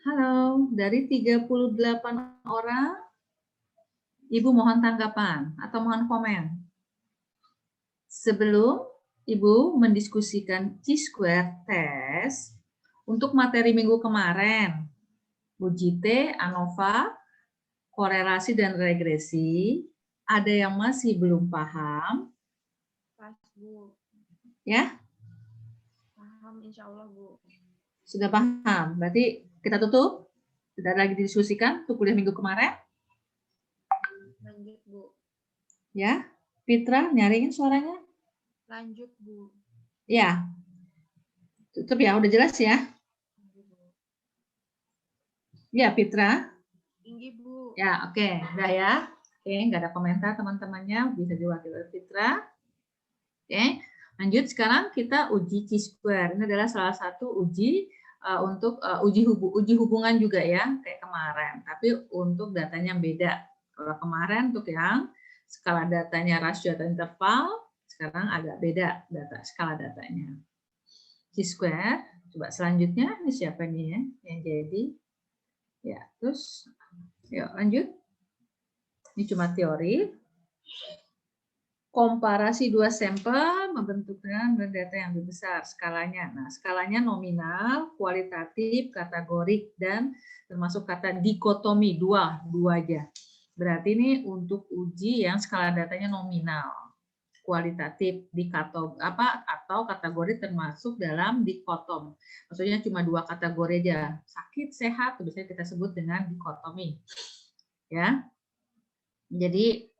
Halo, dari 38 orang, Ibu mohon tanggapan atau mohon komen. Sebelum Ibu mendiskusikan Chi-square test untuk materi minggu kemarin, uji T, ANOVA, korelasi dan regresi, ada yang masih belum paham? Pas, Bu. Ya? Paham, insya Allah, Bu. Sudah paham? Berarti kita tutup? Tidak lagi didiskusikan untuk kuliah minggu kemarin? Lanjut, Bu. Ya? Fitra, nyaringin suaranya? Lanjut, Bu. Ya. Tutup ya, udah jelas ya? Ya, Fitra. Tinggi, Bu. Ya, oke. Udah ya. Oke, nggak ada komentar teman-temannya. Bisa diwakili oleh Fitra. Oke, lanjut sekarang kita uji Chi-square. Ini adalah salah satu uji untuk uji hubungan juga ya, kayak kemarin. Tapi untuk datanya beda. Kalau kemarin untuk yang skala datanya rasio atau interval, sekarang agak beda skala datanya. Chi-square. Coba selanjutnya, ini siapa nih ya yang jadi? Ya, terus yuk lanjut. Ini cuma teori. Komparasi dua sampel membentuk dengan data yang lebih besar skalanya. Nah, skalanya nominal, kualitatif, kategorik, dan termasuk kata dikotomi, dua aja. Berarti ini untuk uji yang skala datanya nominal, kualitatif, atau kategori termasuk dalam dikotom. Maksudnya cuma dua kategori aja, sakit, sehat, biasanya kita sebut dengan dikotomi. Ya, jadi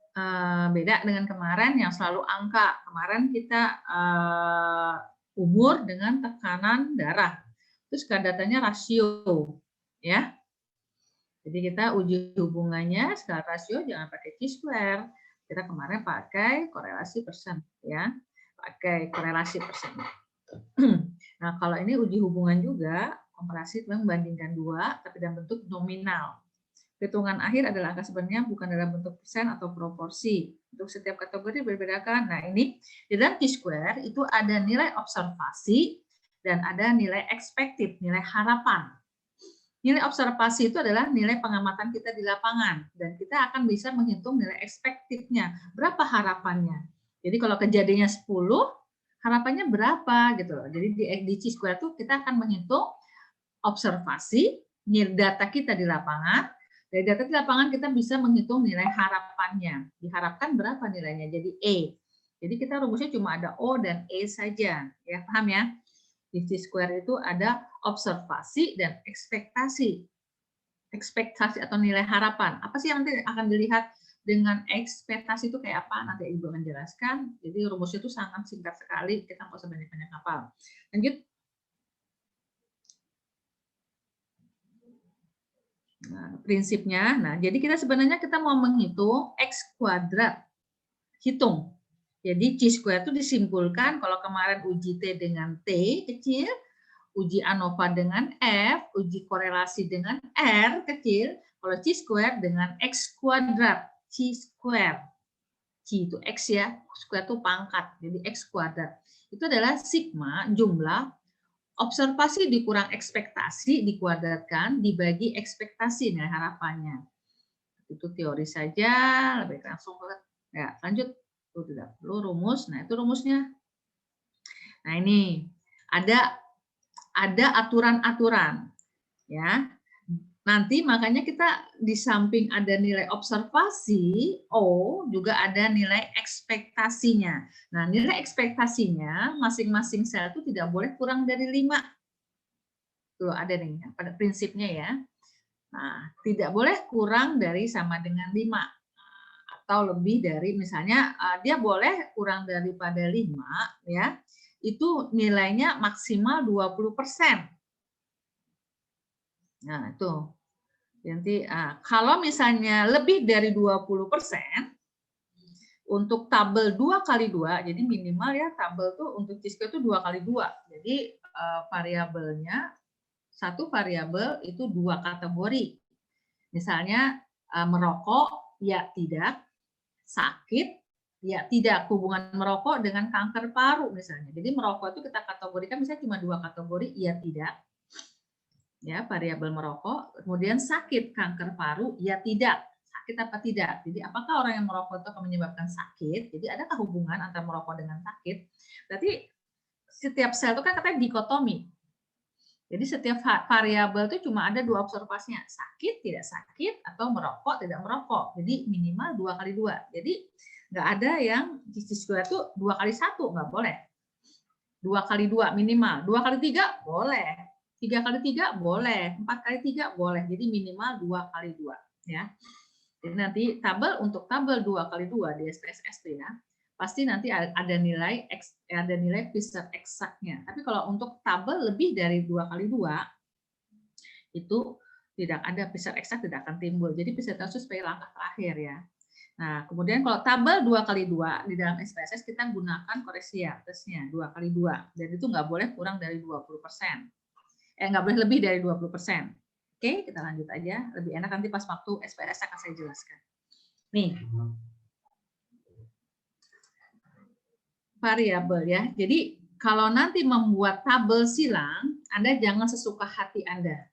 beda dengan kemarin yang selalu angka. Kemarin kita umur dengan tekanan darah. Terus datanya rasio, ya. Jadi kita uji hubungannya skala rasio jangan pakai Chi-square. Kita kemarin pakai korelasi persen, ya. Pakai korelasi persen. Nah, kalau ini uji hubungan juga, komparasi membandingkan dua, tapi dalam bentuk nominal. Hitungan akhir adalah angka sebenarnya bukan dalam bentuk persen atau proporsi. Untuk setiap kategori berbeda-bedakan. Nah, ini di dalam Chi-square itu ada nilai observasi dan ada nilai ekspektif, nilai harapan. Nilai observasi itu adalah nilai pengamatan kita di lapangan dan kita akan bisa menghitung nilai ekspektifnya. Berapa harapannya? Jadi kalau kejadiannya 10, harapannya berapa gitu loh. Jadi di Chi-square itu kita akan menghitung observasi, data kita di lapangan. Dari data di lapangan kita bisa menghitung nilai harapannya. Diharapkan berapa nilainya? Jadi E. Jadi kita rumusnya cuma ada O dan E saja. Ya, paham ya? Di Chi-square itu ada observasi dan ekspektasi. Ekspektasi atau nilai harapan. Apa sih yang nanti akan dilihat dengan ekspektasi itu kayak apa? Nanti Ibu akan jelaskan. Jadi rumusnya itu sangat singkat sekali. Kita nggak usah banyak-banyak hafal. Lanjut. Nah, prinsipnya, jadi kita sebenarnya kita mau menghitung X kuadrat. Hitung. Jadi Chi-square itu disimpulkan kalau kemarin uji T dengan T kecil, uji ANOVA dengan F, uji korelasi dengan R kecil, kalau Chi-square dengan X kuadrat. Chi-square. Chi itu X ya, square itu pangkat, jadi X kuadrat. Itu adalah sigma jumlah observasi dikurang ekspektasi dikuadratkan dibagi ekspektasi nilai harapannya. Itu teori saja, lebih langsung ya lanjut. Itu tidak perlu rumus. Nah, itu rumusnya. Nah, ini ada aturan-aturan ya. Nanti makanya kita di samping ada nilai observasi O juga ada nilai ekspektasinya. Nah, nilai ekspektasinya masing-masing sel itu tidak boleh kurang dari 5. Tuh ada nih pada prinsipnya ya. Nah, tidak boleh kurang dari sama dengan 5 atau lebih dari, misalnya dia boleh kurang daripada 5 ya. Itu nilainya maksimal 20%. Nah, itu. Nanti kalau misalnya lebih dari 20%, untuk tabel 2x2, jadi minimal ya tabel tuh untuk Chi-square itu 2x2. Jadi variabelnya satu variabel itu 2 kategori. Misalnya merokok, ya tidak. Sakit, ya tidak. Hubungan merokok dengan kanker paru misalnya. Jadi merokok itu kita kategorikan misalnya cuma 2 kategori, ya tidak. ya, variabel merokok. Kemudian sakit kanker paru, ya tidak. Sakit apa tidak? Jadi apakah orang yang merokok itu akan menyebabkan sakit? Jadi adakah hubungan antara merokok dengan sakit? Berarti setiap sel itu kan katanya dikotomi. Jadi setiap variabel itu cuma ada 2 observasinya, sakit, tidak sakit, atau merokok, tidak merokok. Jadi minimal 2 kali 2. Jadi nggak ada yang C-square itu 2 kali 1, nggak boleh. 2 kali 2 minimal, 2 kali 3 boleh, 3 kali 3 boleh, 4 kali 3 boleh. Jadi minimal 2 kali 2. Ya. Jadi nanti tabel untuk tabel 2 kali 2 di SPSS ya, pasti nanti ada nilai Fisher eksaknya. Tapi kalau untuk tabel lebih dari 2 kali 2 itu tidak ada Fisher eksak, tidak akan timbul. Jadi presentasi sebagai langkah terakhir ya. Nah, kemudian kalau tabel 2 kali 2 di dalam SPSS kita gunakan koreksi tesnya 2 kali 2 dan itu nggak boleh kurang dari 20%. Nggak boleh lebih dari 20%. Oke, kita lanjut aja. Lebih enak nanti pas waktu SPSS akan saya jelaskan. Nih, variabel ya. Jadi kalau nanti membuat tabel silang, Anda jangan sesuka hati Anda.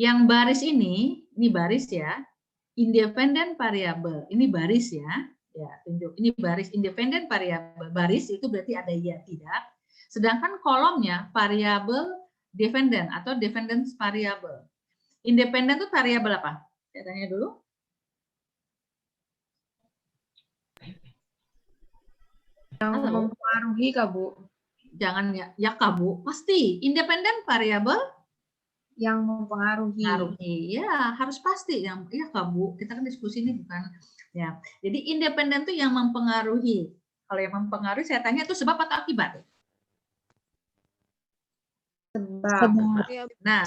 Yang baris ini baris ya, independent variabel. Ini baris ya. Ya, tunjuk. Ini baris independent variabel. Baris itu berarti ada ya tidak. Sedangkan kolomnya variabel dependent atau dependent variabel. Independent itu variabel apa? Saya tanya dulu. Yang mempengaruhi Kak Bu. Jangan ya Kak Bu, pasti independen variabel yang mempengaruhi. Ya, harus pasti yang ya Kak Bu. Kita kan diskusi ini bukan ya. Jadi independen itu yang mempengaruhi. Kalau yang mempengaruhi saya tanya itu sebab atau akibat? Sebab. Nah,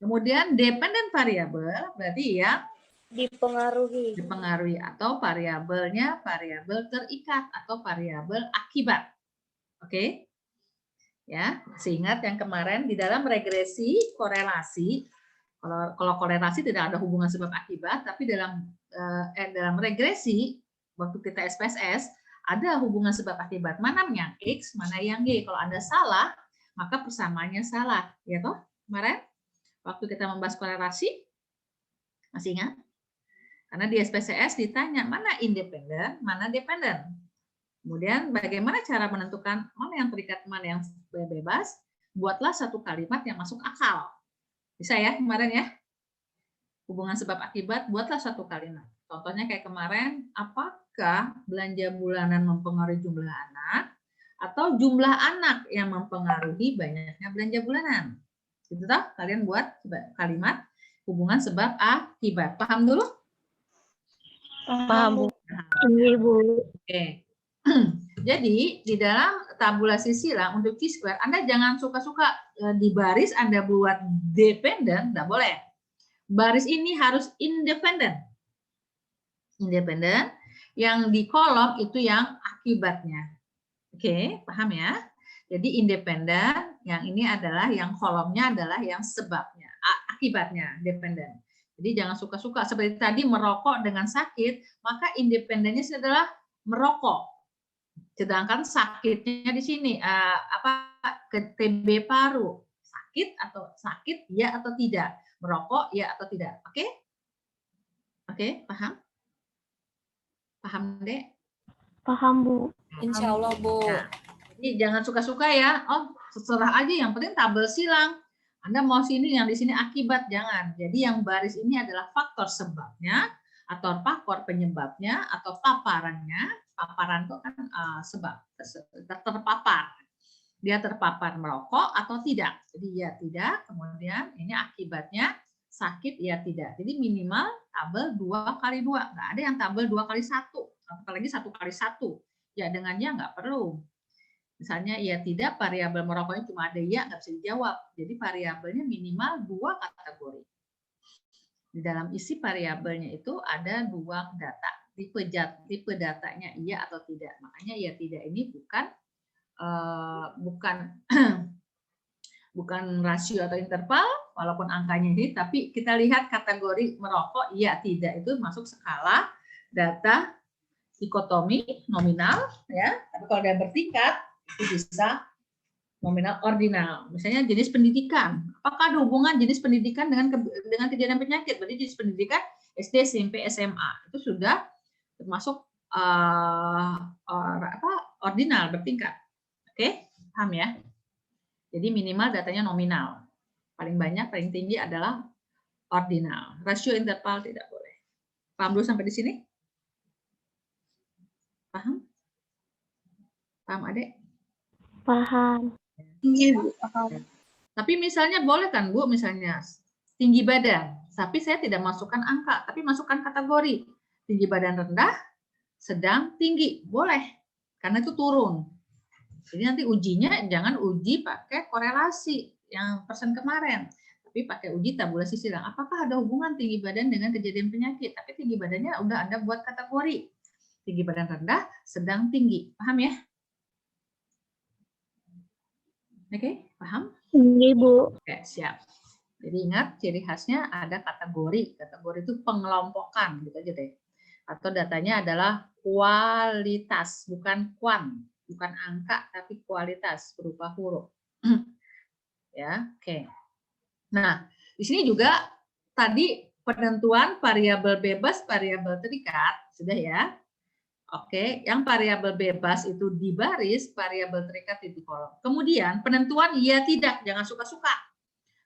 kemudian dependent variabel berarti ya dipengaruhi atau variabelnya variabel terikat atau variabel akibat. Oke? Ya, masih ingat yang kemarin di dalam regresi korelasi, kalau korelasi tidak ada hubungan sebab akibat, tapi dalam regresi waktu kita SPSS ada hubungan sebab akibat, mana yang X, mana yang Y. Kalau Anda salah, maka persamaannya salah, ya toh? Kemarin waktu kita membahas korelasi, masih ingat? Karena di SPSS ditanya mana independen, mana dependen. Kemudian bagaimana cara menentukan mana yang terikat, mana yang bebas? Buatlah satu kalimat yang masuk akal. Bisa ya kemarin ya? Hubungan sebab akibat, buatlah satu kalimat. Contohnya kayak kemarin, apakah belanja bulanan mempengaruhi jumlah anak atau jumlah anak yang mempengaruhi banyaknya belanja bulanan? Gitu toh? Kalian buat kalimat hubungan sebab akibat. Paham dulu? Paham, Bu. Iya, Bu. Oke. Jadi di dalam tabulasi silang untuk Q-square, Anda jangan suka-suka di baris Anda buat dependen, tidak boleh. Baris ini harus independen. Independen, yang di kolom itu yang akibatnya. Oke, paham ya? Jadi independen, yang ini adalah yang kolomnya adalah yang sebabnya, akibatnya, dependen. Jadi jangan suka-suka seperti tadi merokok dengan sakit, maka independennya adalah merokok. Sedangkan sakitnya di sini TB paru, sakit ya atau tidak, merokok ya atau tidak. Oke? Oke, paham? Paham, Dek? Paham, Bu. Insya Allah, Bu. Nah, jadi jangan suka-suka ya. Oh, terserah aja, yang penting tabel silang. Anda mau sini, yang di sini akibat, jangan. Jadi yang baris ini adalah faktor sebabnya, atau faktor penyebabnya, atau paparannya. Paparan itu kan sebab, terpapar. Dia terpapar merokok atau tidak. Jadi ya tidak, kemudian ini akibatnya sakit ya tidak. Jadi minimal tabel 2 kali 2. Nggak ada yang tabel 2 kali 1. Apalagi 1 kali 1. Ya dengannya nggak perlu. Misalnya ya tidak, variabel merokoknya cuma ada ya, nggak bisa dijawab. Jadi variabelnya minimal 2 kategori. Di dalam isi variabelnya itu ada 2 data. Tipe datanya iya atau tidak. Makanya ya tidak ini bukan rasio atau interval, walaupun angkanya ini, tapi kita lihat kategori merokok iya tidak itu masuk skala data dikotomi nominal ya. Tapi kalau dia bertingkat itu bisa nominal, ordinal. Misalnya jenis pendidikan. Apakah ada hubungan jenis pendidikan dengan kejadian penyakit? Berarti jenis pendidikan SD, SMP, SMA itu sudah termasuk ordinal bertingkat. Oke, paham ya? Jadi minimal datanya nominal. Paling banyak, paling tinggi adalah ordinal. Rasio interval tidak boleh. Paham dulu sampai di sini? Paham? Paham, Adek? Paham. Iya, Bu. Paham. Tapi misalnya boleh kan, Bu, misalnya tinggi badan, tapi saya tidak masukkan angka, tapi masukkan kategori. Tinggi badan rendah, sedang, tinggi. Boleh, karena itu turun. Jadi nanti ujinya jangan uji pakai korelasi yang persen kemarin, tapi pakai uji tabulasi silang. Apakah ada hubungan tinggi badan dengan kejadian penyakit? Tapi tinggi badannya udah Anda buat kategori. Tinggi badan rendah, sedang, tinggi. Paham ya? Oke, paham? Iya, Bu. Oke, siap. Jadi ingat ciri khasnya ada kategori. Kategori itu pengelompokan gitu aja deh. Atau datanya adalah kualitas, bukan kuan, bukan angka tapi kualitas berupa huruf. Ya, oke. Nah, di sini juga tadi penentuan variabel bebas, variabel terikat, sudah ya. Oke, yang variabel bebas itu di baris, variabel terikat di kolom. Kemudian penentuan iya tidak, jangan suka-suka.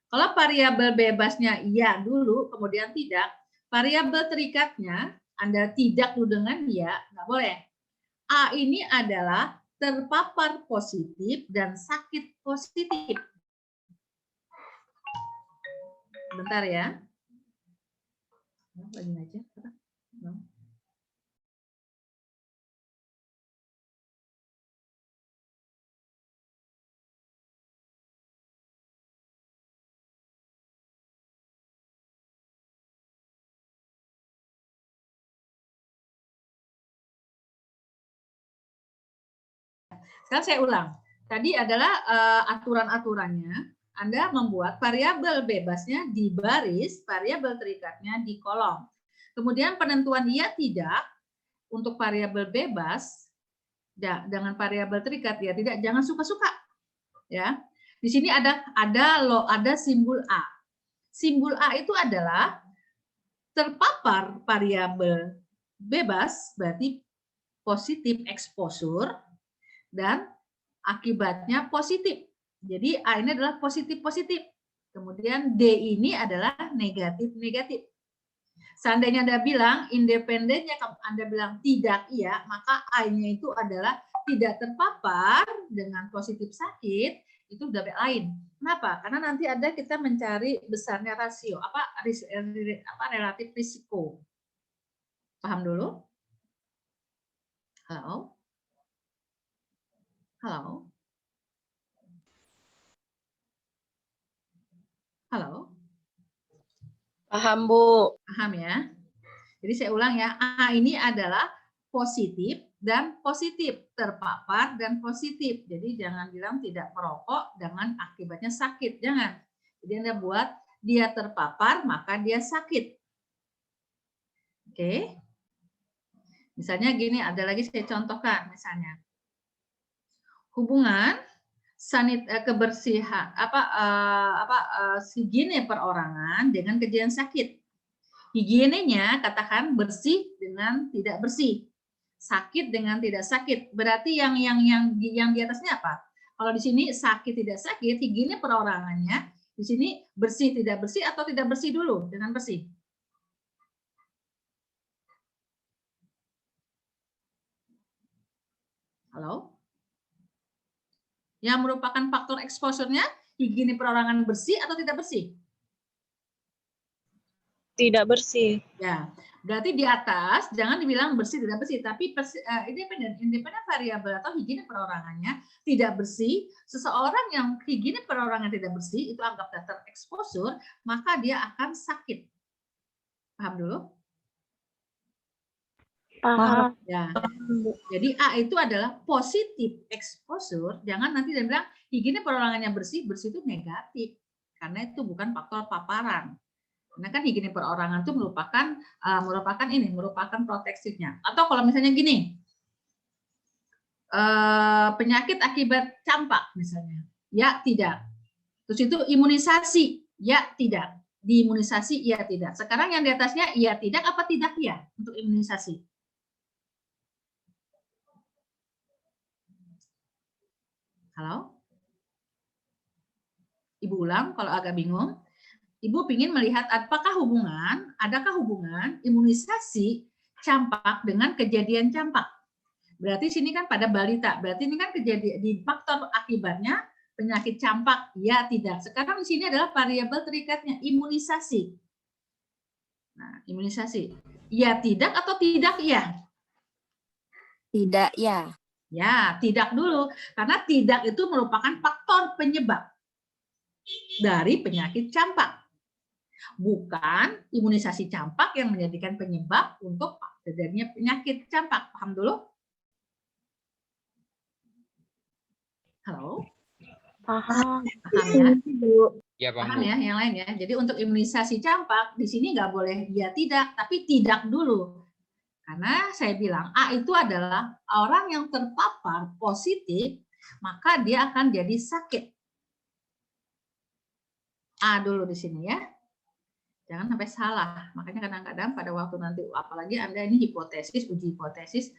Kalau variabel bebasnya iya dulu, kemudian tidak, variabel terikatnya Anda tidak dulu dengan iya, nggak boleh. A ini adalah terpapar positif dan sakit positif. Bentar ya. Lagi aja. Sekarang saya ulang. Tadi adalah aturan-aturannya. Anda membuat variabel bebasnya di baris, variabel terikatnya di kolom. Kemudian penentuan iya tidak untuk variabel bebas dengan variabel terikat ya tidak, jangan suka-suka. Ya. Di sini ada simbol A. Simbol A itu adalah terpapar variabel bebas, berarti positif exposure, dan akibatnya positif. Jadi A ini adalah positif-positif. Kemudian D ini adalah negatif-negatif. Seandainya Anda bilang independennya, Anda bilang tidak iya, maka A-nya itu adalah tidak terpapar dengan positif sakit, itu udah lain. Kenapa? Karena nanti ada kita mencari besarnya rasio, relatif risiko. Paham dulu? Halo? Halo? Halo? Paham, Bu. Paham ya? Jadi saya ulang ya, A ini adalah positif dan positif, terpapar dan positif. Jadi jangan bilang tidak merokok dengan akibatnya sakit, jangan. Jadi Anda buat dia terpapar maka dia sakit. Oke. Misalnya gini, ada lagi saya contohkan misalnya. Hubungan kebersihan higiene perorangan dengan kejadian sakit. Higienenya katakan bersih dengan tidak bersih, sakit dengan tidak sakit. Berarti yang di atasnya apa? Kalau di sini sakit tidak sakit, higiene perorangannya di sini bersih tidak bersih atau tidak bersih dulu dengan bersih. Halo? Yang merupakan faktor exposure-nya higiene perorangan bersih atau tidak bersih? Tidak bersih. Ya, berarti di atas jangan dibilang bersih tidak bersih, tapi independen variabel atau higiene perorangannya tidak bersih. Seseorang yang higiene perorangan tidak bersih itu anggap daftar exposure, maka dia akan sakit. Paham dulu? Paham. Ya. Jadi A itu adalah positif exposure. Jangan nanti dia bilang higiene perorangannya bersih, bersih itu negatif. Karena itu bukan faktor paparan. Karena kan higiene perorangan itu merupakan proteksinya. Atau kalau misalnya gini, penyakit akibat campak misalnya. Ya, tidak. Terus itu imunisasi, ya, tidak. Diimunisasi, ya, tidak. Sekarang yang di atasnya, ya, tidak, apa tidak, ya, untuk imunisasi. Halo? Ibu ulang kalau agak bingung. Ibu ingin melihat adakah hubungan imunisasi campak dengan kejadian campak. Berarti sini kan pada balita, berarti ini kan kejadian di faktor akibatnya penyakit campak, ya tidak. Sekarang di sini adalah variabel terikatnya imunisasi. Nah, imunisasi, ya tidak atau tidak ya? Tidak ya. Ya, tidak dulu, karena tidak itu merupakan faktor penyebab dari penyakit campak. Bukan imunisasi campak yang menjadikan penyebab untuk terjadinya penyakit campak. Paham dulu? Halo? Paham. Paham ya? Ya, Paham ya yang lain ya. Jadi untuk imunisasi campak di sini nggak boleh ya tidak, tapi tidak dulu. Karena saya bilang A itu adalah orang yang terpapar positif, maka dia akan jadi sakit. A dulu di sini ya. Jangan sampai salah. Makanya kadang-kadang pada waktu nanti, apalagi Anda ini hipotesis, uji hipotesis,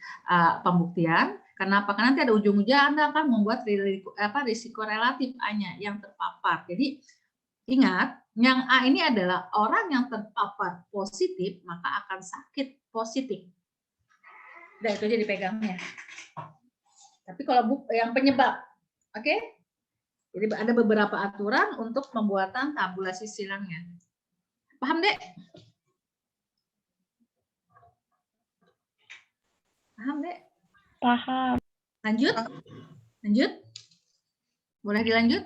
pembuktian. Kenapa? Karena nanti ada ujung-ujung Anda akan membuat risiko relatif A-nya yang terpapar. Jadi ingat, yang A ini adalah orang yang terpapar positif, maka akan sakit positif. Udah, itu aja dipegangnya. Tapi kalau yang penyebab, oke? Jadi ada beberapa aturan untuk pembuatan tabulasi silangnya. Paham, Dek? Paham, Dek? Paham. Lanjut? Lanjut? Boleh dilanjut?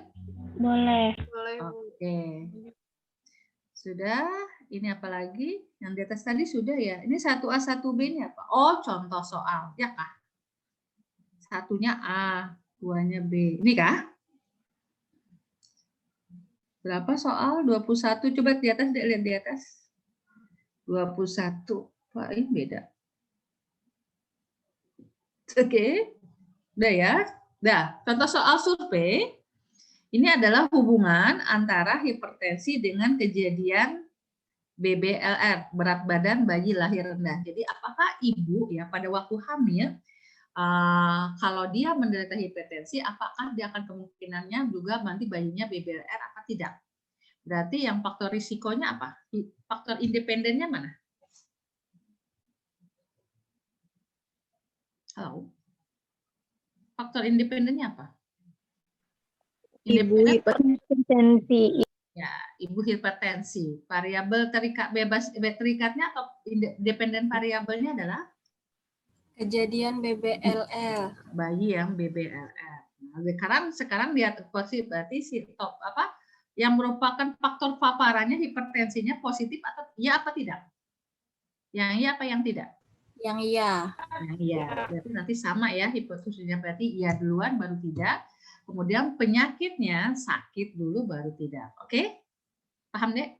Boleh. Oke. Sudah. Ini apa lagi? Yang di atas tadi sudah ya. Ini 1A, 1B ini apa? Oh, contoh soal. Ya kah? Satunya A, 2-nya B. Ini kah? Berapa soal? 21. Coba di atas, lihat di atas. 21. Wah, ini beda. Oke. Udah ya? Udah. Contoh soal survei. Ini adalah hubungan antara hipertensi dengan kejadian BBLR, berat badan bayi lahir rendah. Jadi apakah ibu ya pada waktu hamil, kalau dia menderita hipertensi, apakah dia akan kemungkinannya juga nanti bayinya BBLR apa tidak? Berarti yang faktor risikonya apa? Faktor independennya mana? Halo? Faktor independennya apa? Ibu hipertensi. Ya, ibu hipertensi. Variabel terikat bebas terikatnya atau independen variabelnya adalah kejadian BBLR. Bayi yang BBLR. Nah, sekarang lihat posisi berarti si top apa yang merupakan faktor paparannya hipertensinya positif atau iya apa tidak? Yang iya apa yang tidak? Yang iya. Yang iya. Berarti nanti sama ya hipotesusnya berarti iya duluan baru tidak. Kemudian penyakitnya sakit dulu baru tidak. Oke? Paham, Dek?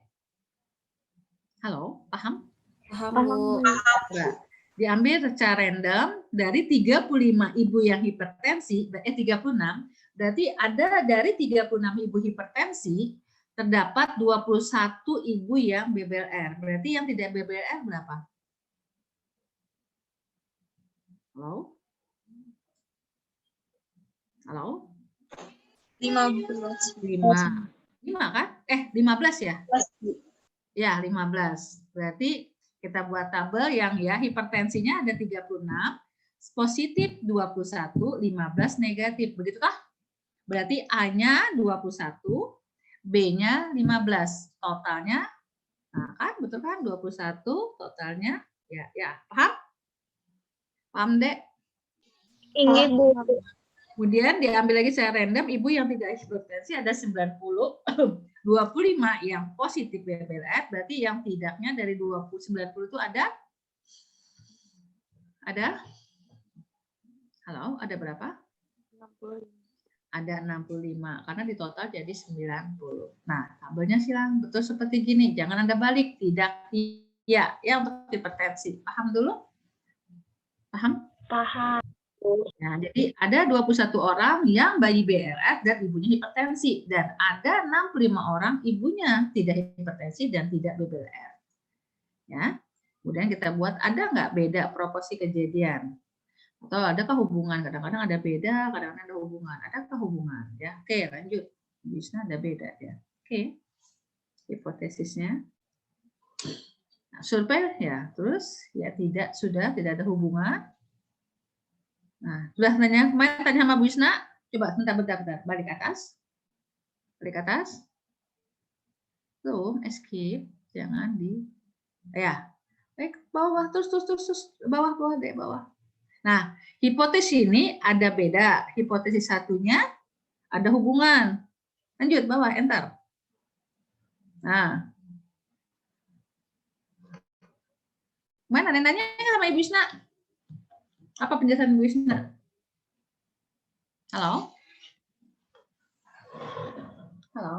Halo, paham? Paham, Paham. Bu. Nah, diambil secara random dari 35 ibu yang hipertensi, 36, berarti ada dari 36 ibu hipertensi, terdapat 21 ibu yang BBLR. Berarti yang tidak BBLR berapa? Halo? Halo? 15. 5 kan? 15 ya? Ya, 15. Berarti kita buat tabel yang ya hipertensinya ada 36, positif 21, 15 negatif. Begitukah? Berarti A-nya 21, B-nya 15. Totalnya, nah kan betul kan 21 totalnya. Ya, paham? Paham, Dek? Ingat, Bu. Kemudian diambil lagi secara random, ibu yang tidak hipertensi ada 90, 25 yang positif BBLR, berarti yang tidaknya dari 90 itu ada? Halo, ada berapa? 60. Ada 65, karena di total jadi 90. Nah, tabelnya silang, betul seperti gini, jangan Anda balik, tidak, iya, ya untuk hipertensi. Paham dulu? Paham? Paham. Nah, jadi ada 21 orang yang bayi BLF dan ibunya hipertensi, dan ada 65 orang ibunya tidak hipertensi dan tidak BBLF. Ya, kemudian kita buat ada nggak beda proporsi kejadian atau adakah hubungan? Kadang-kadang ada beda, kadang-kadang ada hubungan. Adakah hubungan? Ya, oke, lanjut. Bisa ada beda ya. Oke, hipotesisnya. Nah, survei ya, terus ya tidak ada hubungan. Nah, sudah tanya kemarin tanya sama Bu Isna, coba bentar, balik atas. Balik atas. Tuh, escape, jangan di ya. Baik, bawah terus bawah deh, bawah. Nah, hipotesis ini ada beda. Hipotesis satunya ada hubungan. Lanjut bawah, enter. Nah. Mana nanya sama Ibu Isna? Apa penjelasan Ibu Isna? Halo? Halo?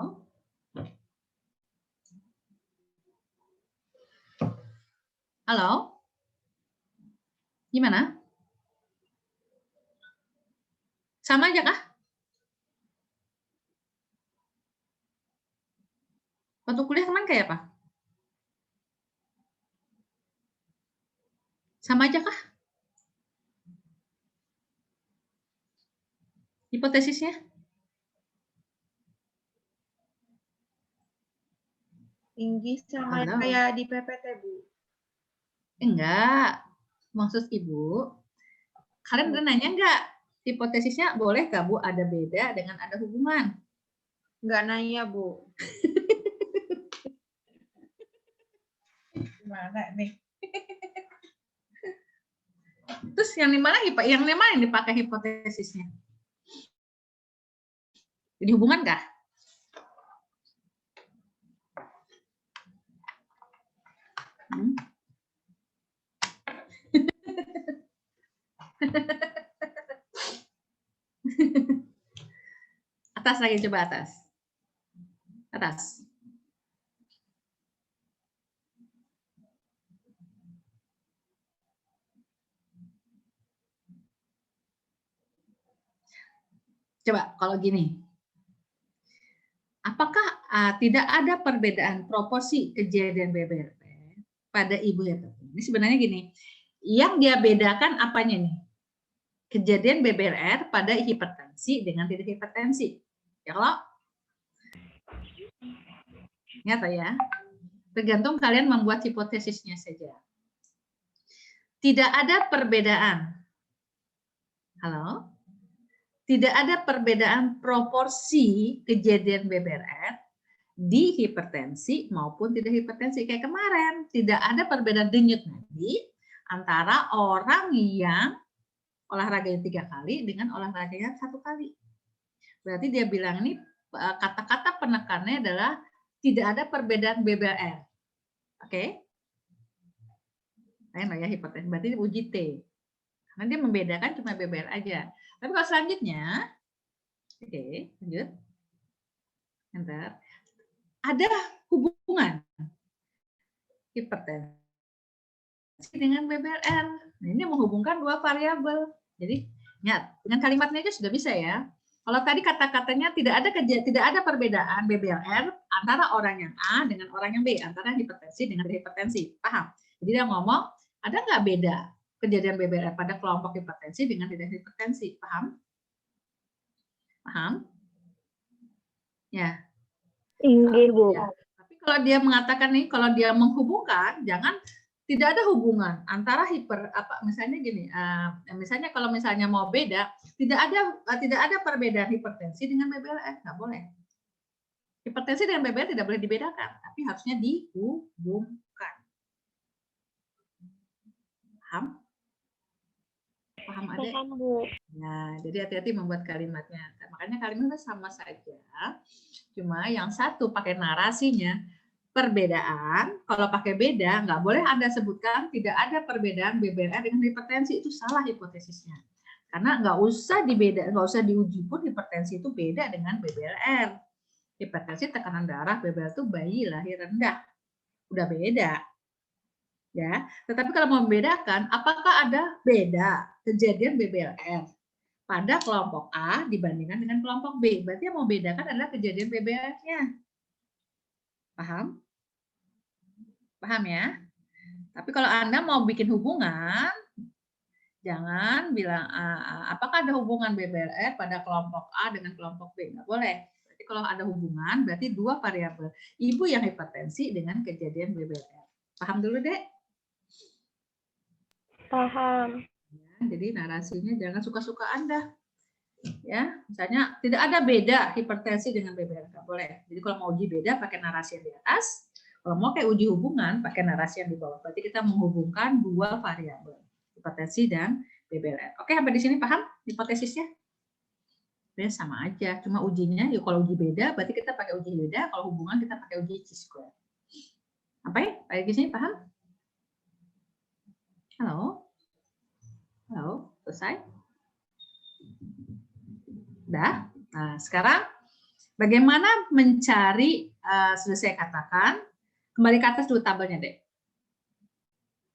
Halo? Gimana? Sama aja kah? Waktu kuliah kemarin kayak apa? Sama aja kah? Hipotesisnya? Tinggi sama kayak di PPT, Bu. Enggak. Maksud Ibu, kalian udah nanya enggak? Hipotesisnya boleh nggak Bu ada beda dengan ada hubungan? Enggak nanya, Bu. Gimana nih? Terus yang di mana yang dipakai hipotesisnya? Jadi hubungan kah? Atas lagi, coba atas. Atas. Coba kalau gini. Apakah tidak ada perbedaan proporsi kejadian BBRP pada ibu hipertensi? Ini sebenarnya gini. Yang dia bedakan apanya nih? Kejadian BBRR pada hipertensi dengan tidak hipertensi. Ya kalau nyata ya. Tergantung kalian membuat hipotesisnya saja. Tidak ada perbedaan. Halo? Tidak ada perbedaan proporsi kejadian BBRR di hipertensi maupun tidak hipertensi. Kayak kemarin, tidak ada perbedaan denyut nadi antara orang yang olahraganya 3 kali dengan olahraganya 1 kali. Berarti dia bilang ini kata-kata penekannya adalah tidak ada perbedaan BBRR. Oke? Nah, ya hipertensi berarti uji T. Karena dia membedakan cuma BBR aja. Tapi kalau selanjutnya, oke, lanjut. Enter. Ada hubungan hipertensi dengan BBRR. Nah, ini menghubungkan 2 variabel. Jadi, ingat, dengan kalimatnya aja sudah bisa ya. Kalau tadi kata-katanya tidak ada perbedaan BBRR antara orang yang A dengan orang yang B, antara hipertensi dengan hipertensi. Paham? Jadi dia ngomong, ada nggak beda kejadian BBRR pada kelompok hipertensi dengan tidak hipertensi? Paham? Paham? Ya. Inggih, Bu. Ya. Tapi kalau dia mengatakan nih, kalau dia menghubungkan, jangan tidak ada hubungan antara misalnya gini, misalnya kalau misalnya mau beda, tidak ada perbedaan hipertensi dengan BBRR, nggak boleh. Hipertensi dengan BBRR tidak boleh dibedakan, tapi harusnya dihubungkan. Paham? Paham ada? Paham, Bu. Nah, jadi hati-hati membuat kalimatnya. Makanya kalimatnya sama saja, cuma yang satu pakai narasinya perbedaan. Kalau pakai beda, nggak boleh Anda sebutkan tidak ada perbedaan BBRR dengan hipertensi, itu salah hipotesisnya. Karena nggak usah diuji pun hipertensi itu beda dengan BBRR. Hipertensi tekanan darah, BBRR itu bayi lahir rendah, udah beda. Ya, tetapi kalau mau membedakan, apakah ada beda kejadian BBLR pada kelompok A dibandingkan dengan kelompok B? Berarti yang mau bedakan adalah kejadian BBLR-nya. Paham? Paham ya? Tapi kalau Anda mau bikin hubungan, jangan bilang apakah ada hubungan BBLR pada kelompok A dengan kelompok B? Nggak boleh. Berarti kalau ada hubungan, berarti dua variabel. Ibu yang hipertensi dengan kejadian BBLR. Paham dulu, Dek? Paham. Jadi narasinya jangan suka-suka Anda. Ya, misalnya tidak ada beda hipertensi dengan BBLR, nggak boleh. Jadi kalau mau uji beda pakai narasi yang di atas, kalau mau kayak uji hubungan pakai narasi yang di bawah. Berarti kita menghubungkan dua variabel, hipertensi dan BBLR. Oke, sampai di sini paham hipotesisnya? Ya, sama aja, cuma ujinya yuk kalau uji beda berarti kita pakai uji beda, kalau hubungan kita pakai uji chi-square. Apa ya? Pakai di sini paham? Halo? Halo, selesai? Udah? Nah, sekarang bagaimana mencari, sudah saya katakan, kembali ke atas dulu tabelnya, Dek.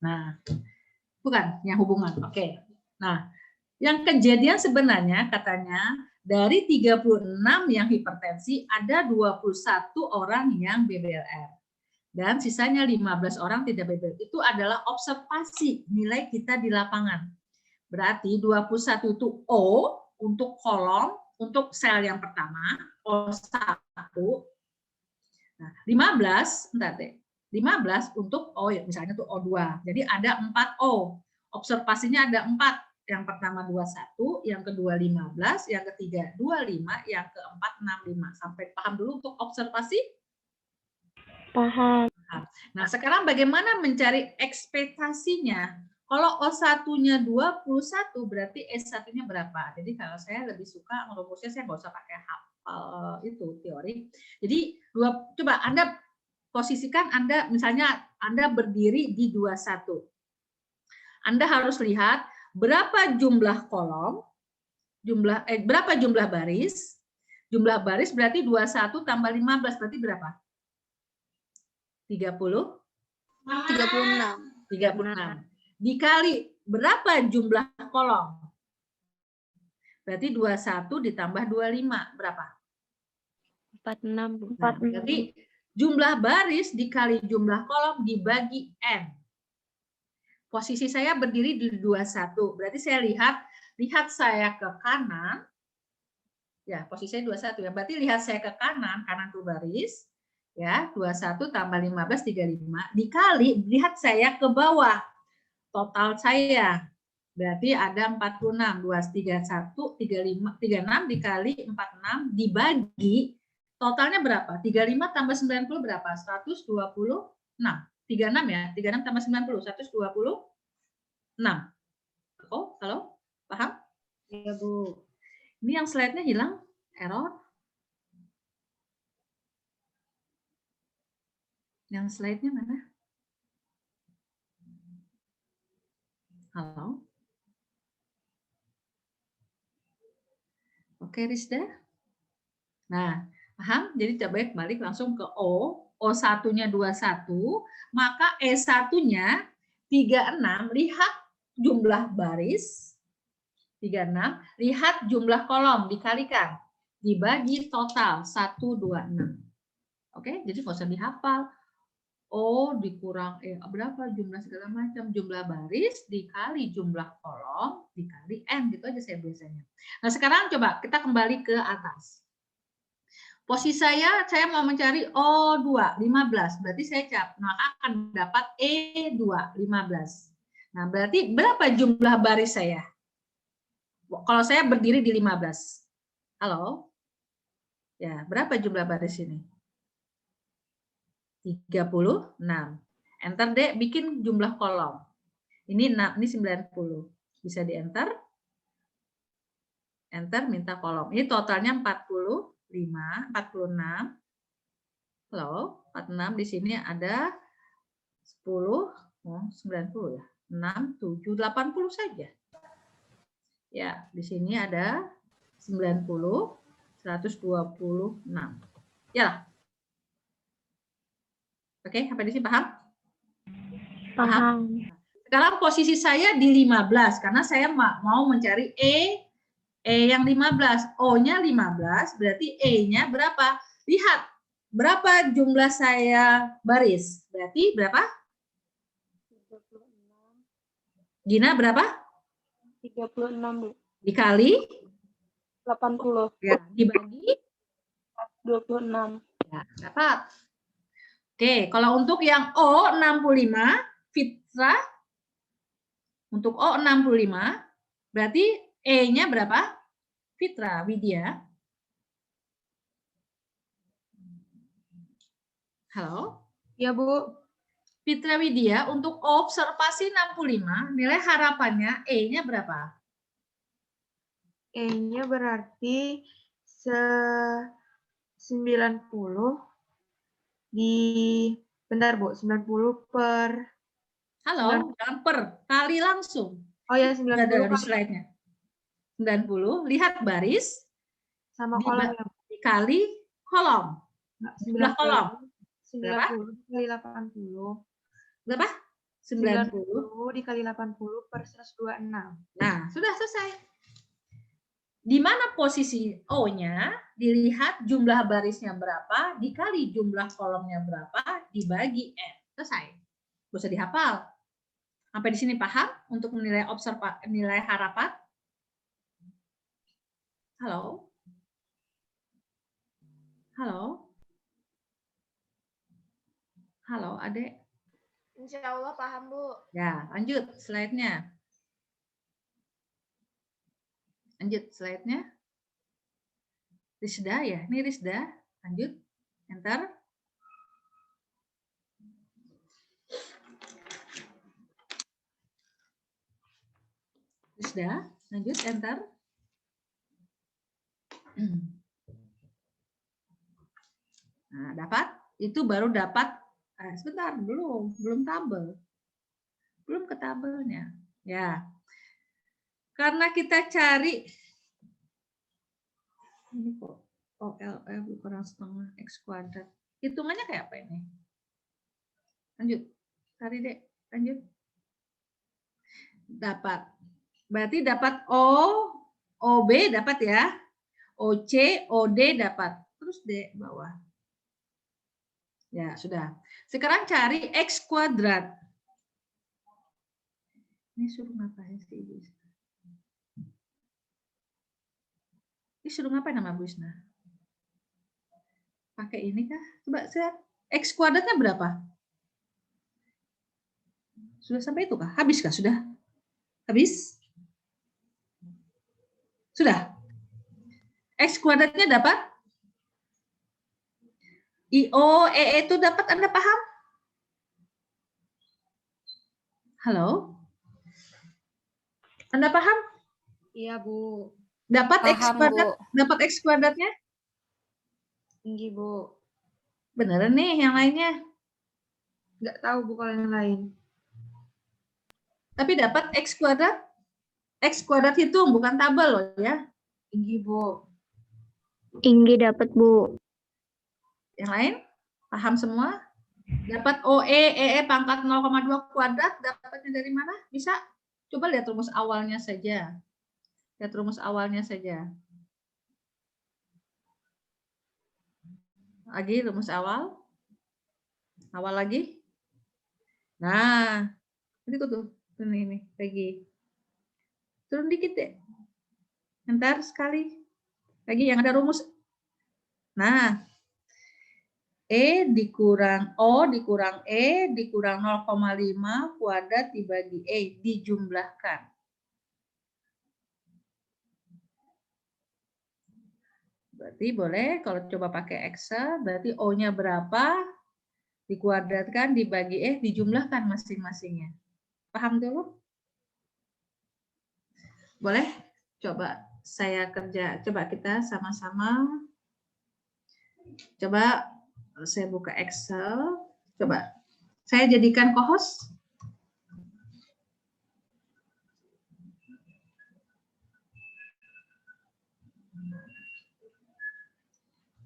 Nah, bukan, yang hubungan. Oke. Nah, yang kejadian sebenarnya katanya dari 36 yang hipertensi, ada 21 orang yang BBLR. Dan sisanya 15 orang tidak BBLR. Itu adalah observasi nilai kita di lapangan. Berarti 21 itu O untuk kolom, untuk sel yang pertama, O1. Nah, 15, bentar deh. 15 untuk O, misalnya itu O2. Jadi ada 4 O. Observasinya ada 4. Yang pertama 21, yang kedua 15, yang ketiga 25, yang keempat 65. Sampai paham dulu untuk observasi? Paham. Nah, sekarang bagaimana mencari ekspektasinya? Kalau O1-nya 21, berarti S1-nya berapa? Jadi kalau saya lebih suka merumusnya, saya nggak usah pakai hafal itu teori. Jadi coba Anda posisikan Anda, misalnya Anda berdiri di 21. Anda harus lihat berapa jumlah kolom, berapa jumlah baris. Jumlah baris berarti 21 tambah 15 berarti berapa? 30? 36. 36. Dikali berapa jumlah kolom? Berarti 21 ditambah 25 berapa? 46, Bu. Nah, berarti jumlah baris dikali jumlah kolom dibagi N. Posisi saya berdiri di 21. Berarti saya lihat saya ke kanan. Ya, posisi saya 21 ya. Berarti lihat saya ke kanan tuh baris. Ya, 21 tambah 15 35 dikali lihat saya ke bawah. Total saya berarti ada 46, 231, 35, 36 dikali 46 dibagi totalnya berapa? 35 tambah 90 berapa? 126. 36 ya, 36 tambah 90, 126. Oh, halo? Paham? Iya, Bu. Ini yang slide-nya hilang, error. Yang slide-nya mana? Halo? Oke, Rizda. Nah, paham? Jadi coba balik langsung ke O. O1-nya 21, maka E1-nya 36, lihat jumlah baris. 36, lihat jumlah kolom, dikalikan. Dibagi total, 126. Oke, jadi nggak usah dihafal. O dikurang berapa jumlah segala macam, jumlah baris dikali jumlah kolom dikali N, gitu aja saya biasanya. Nah, sekarang coba kita kembali ke atas. Posisi saya mau mencari O2 15, berarti saya maka akan dapat E2 15. Nah, berarti berapa jumlah baris saya? Kalau saya berdiri di 15. Halo? Ya, berapa jumlah baris ini? 36. Enter deh, bikin jumlah kolom. Ini 6, ini 90. Bisa di enter. Enter, minta kolom. Ini totalnya 45, 46. Halo, 46 di sini ada 10, 90 ya. 6, 7, 80 saja. Ya, di sini ada 90, 126. Ya. Oke, sampai di sini paham? Paham. Sekarang posisi saya di 15 karena saya mau mencari E yang 15. O-nya 15, berarti E-nya berapa? Lihat, berapa jumlah saya baris? Berarti berapa? Gina berapa? 36, Bu. Dikali? 80. Ya, dibagi? 26. Ya, dapat. Oke, kalau untuk yang O 65, Fitra, untuk O 65, berarti E-nya berapa? Fitra, Widya. Halo? Ya, Bu. Fitra Widya, untuk observasi 65, nilai harapannya E-nya berapa? E-nya berarti 90 bentar, Bu. 90 per Halo, jangan per, kali langsung. Oh ya, Ada 90 di slide-nya. 90, lihat baris, sama kolom ya. dikali kolom. Nggak, Jumlah kolom. 90 dikali 80. Berapa? 90. 90 dikali 80 per 126. Nah, sudah selesai. Di mana posisi O-nya, dilihat jumlah barisnya berapa, dikali jumlah kolomnya berapa, dibagi N. Selesai. Gak usah dihafal. Sampai di sini paham untuk menilai nilai harapan? Halo? Halo? Halo, Adek? Insya Allah paham, Bu. Ya, lanjut slide-nya. Lanjut slide-nya. Risda ya, ini Risda. Lanjut, enter. Risda, lanjut, enter. Nah, dapat? Itu baru dapat. Sebentar, belum tabel. Belum ke tabelnya. Ya. Karena kita cari ini kok OLF kurang setengah X kuadrat. Hitungannya kayak apa ini? Lanjut. Cari deh, lanjut. Dapat. Berarti dapat OB dapat ya. OC, OD dapat. Terus D bawah. Ya, sudah. Sekarang cari X kuadrat. Ini suruh ngapain sih Ibu? Ini suruh ngapain nama Bu Isna? Pakai ini kah? Coba lihat. X kuadratnya berapa? Sudah sampai itu kah? Habis kah? Sudah? Habis? Sudah? X kuadratnya dapat? IO, EE itu dapat, Anda paham? Halo? Anda paham? Iya, Bu. Dapat X Paham, kuadrat, Bu. dapat X kuadratnya? Tinggi, Bu. Beneran nih yang lainnya. Nggak tahu, Bu, kalau yang lain. Tapi dapat X kuadrat? X kuadrat hitung, bukan tabel loh ya. Tinggi, Bu. Tinggi dapat, Bu. Yang lain? Paham semua? Dapat OE, EE pangkat 0,2 kuadrat, dapatnya dari mana? Bisa? Coba lihat rumus awalnya saja. Lihat rumus awalnya saja. Lagi rumus awal. Awal lagi. Nah, ini tuh. Ini, lagi. Turun dikit deh. Ntar sekali. Lagi yang ada rumus. Nah, E dikurang O dikurang E dikurang 0,5 kuadrat dibagi E. Dijumlahkan. Berarti boleh kalau coba pakai Excel, berarti O-nya berapa, dikuadratkan, dibagi dijumlahkan masing-masingnya. Paham dulu? Boleh? Coba saya kerja, coba kita sama-sama. Coba saya buka Excel. Coba saya jadikan co-host.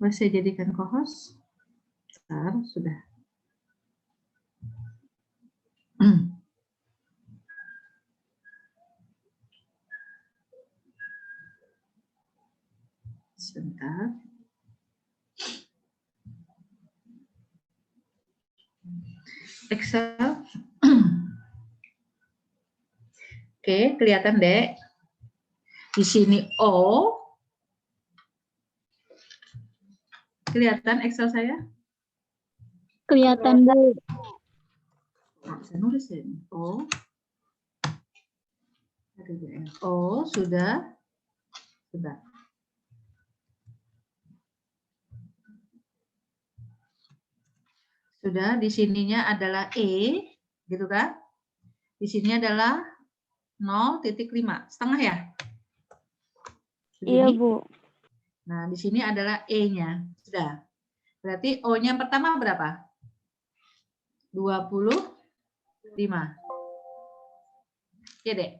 Saya jadikan co-host. Sudah. Sebentar. Excel. Oke, kelihatan, Dek. Di sini O. Kelihatan Excel saya? Kelihatan, Bu. Nah, saya nulis ini. O. O sudah. Sudah. Sudah, di sininya adalah E, gitu kan? Di sini adalah 0,5, setengah ya? Segini. Iya, Bu. Nah, di sini adalah E-nya. Sudah. Berarti O-nya pertama berapa? 25. Ya, Dek?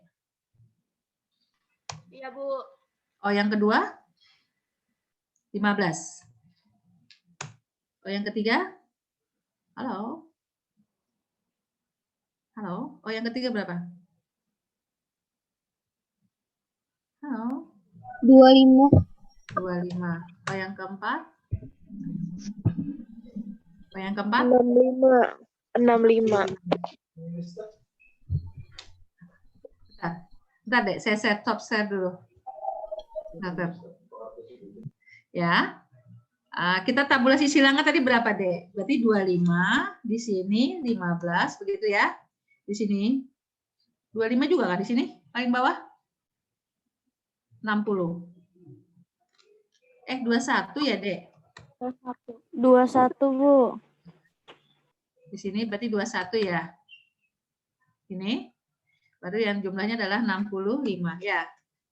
Iya, Bu. O yang kedua? 15. O yang ketiga? Halo? Halo? O yang ketiga berapa? Halo? 25. 25. O yang keempat? O yang keempat? 65. 65. Bentar, Dek, saya stop share dulu. Bentar. Ya. Kita tabulasi silangan tadi berapa, Dek? Berarti 25, di sini 15, begitu ya. Di sini 25 juga kan di sini? Paling bawah? 60. 21 ya, Dek? 21, Bu. Di sini berarti 21 ya. Ini baru yang jumlahnya adalah 65 ya.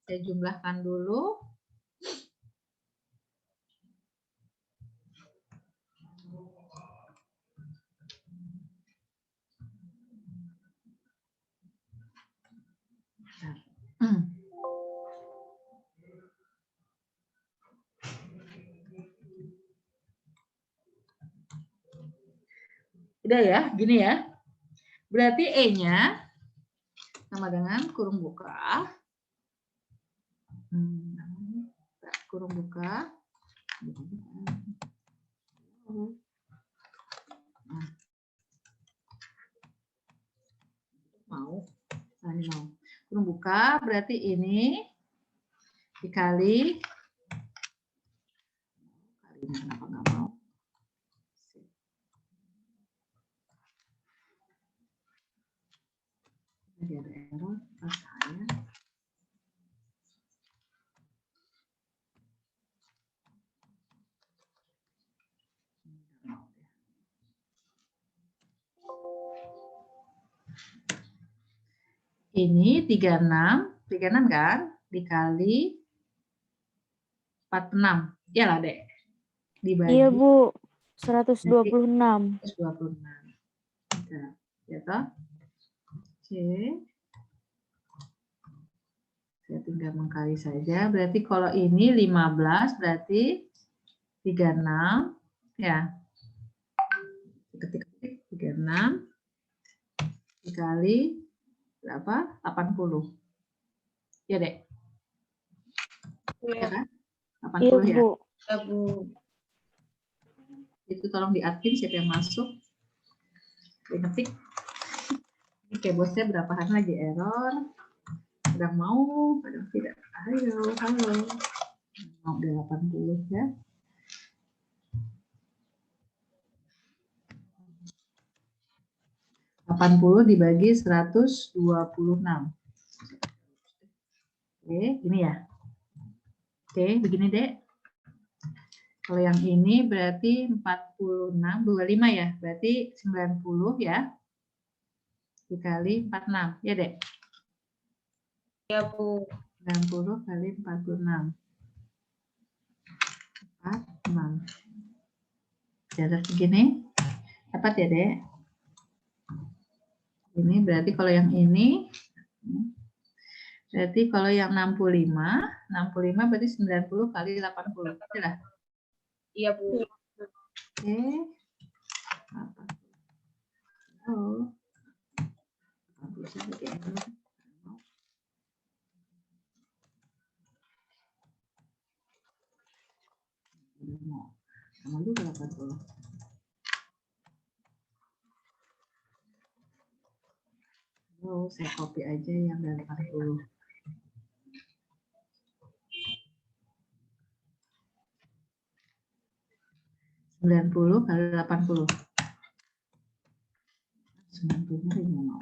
Saya jumlahkan dulu. Udah ya, gini ya. Berarti E-nya sama dengan kurung buka. Kurung buka. Mau. Nah, ini mau. Kurung buka berarti ini dikali. Kalinya kenapa nggak mau? Jadi ada error pas saya. Ini 36 kan? Dikali 46. Iyalah, Dek. Dibagi Iya, Bu. 126. 126. Ya toh? Oke. Saya tinggal mengkali saja. Berarti kalau ini 15 berarti 36 ya. Ketik-ketik 36 dikali berapa? 80. Ya, Dek? Ya kan? 80 Iya, ya. Bu. Ya, Bu. Itu tolong diadmin siapa yang masuk. Diketik. Ini keyboardnya berapa hari lagi error. Kadang mau, kadang tidak. Ayo, halo. Mau 80 ya. dibagi 126. Oke, ini ya. Oke, begini, Dek. Kalau yang ini berarti 46, 25 ya. Berarti 90 ya. Dikali 46. Ya, Dek? Ya, Bu. 90 kali 46. 46. Jadi segini. Dapat ya, Dek? Ini berarti kalau yang ini. Berarti kalau yang 65 berarti 90 kali 80. Sudah. Iya, Bu. Oke. Oh. 80. Oh, saya copy aja yang 80. 90 kali 80. 90-nya ini mau.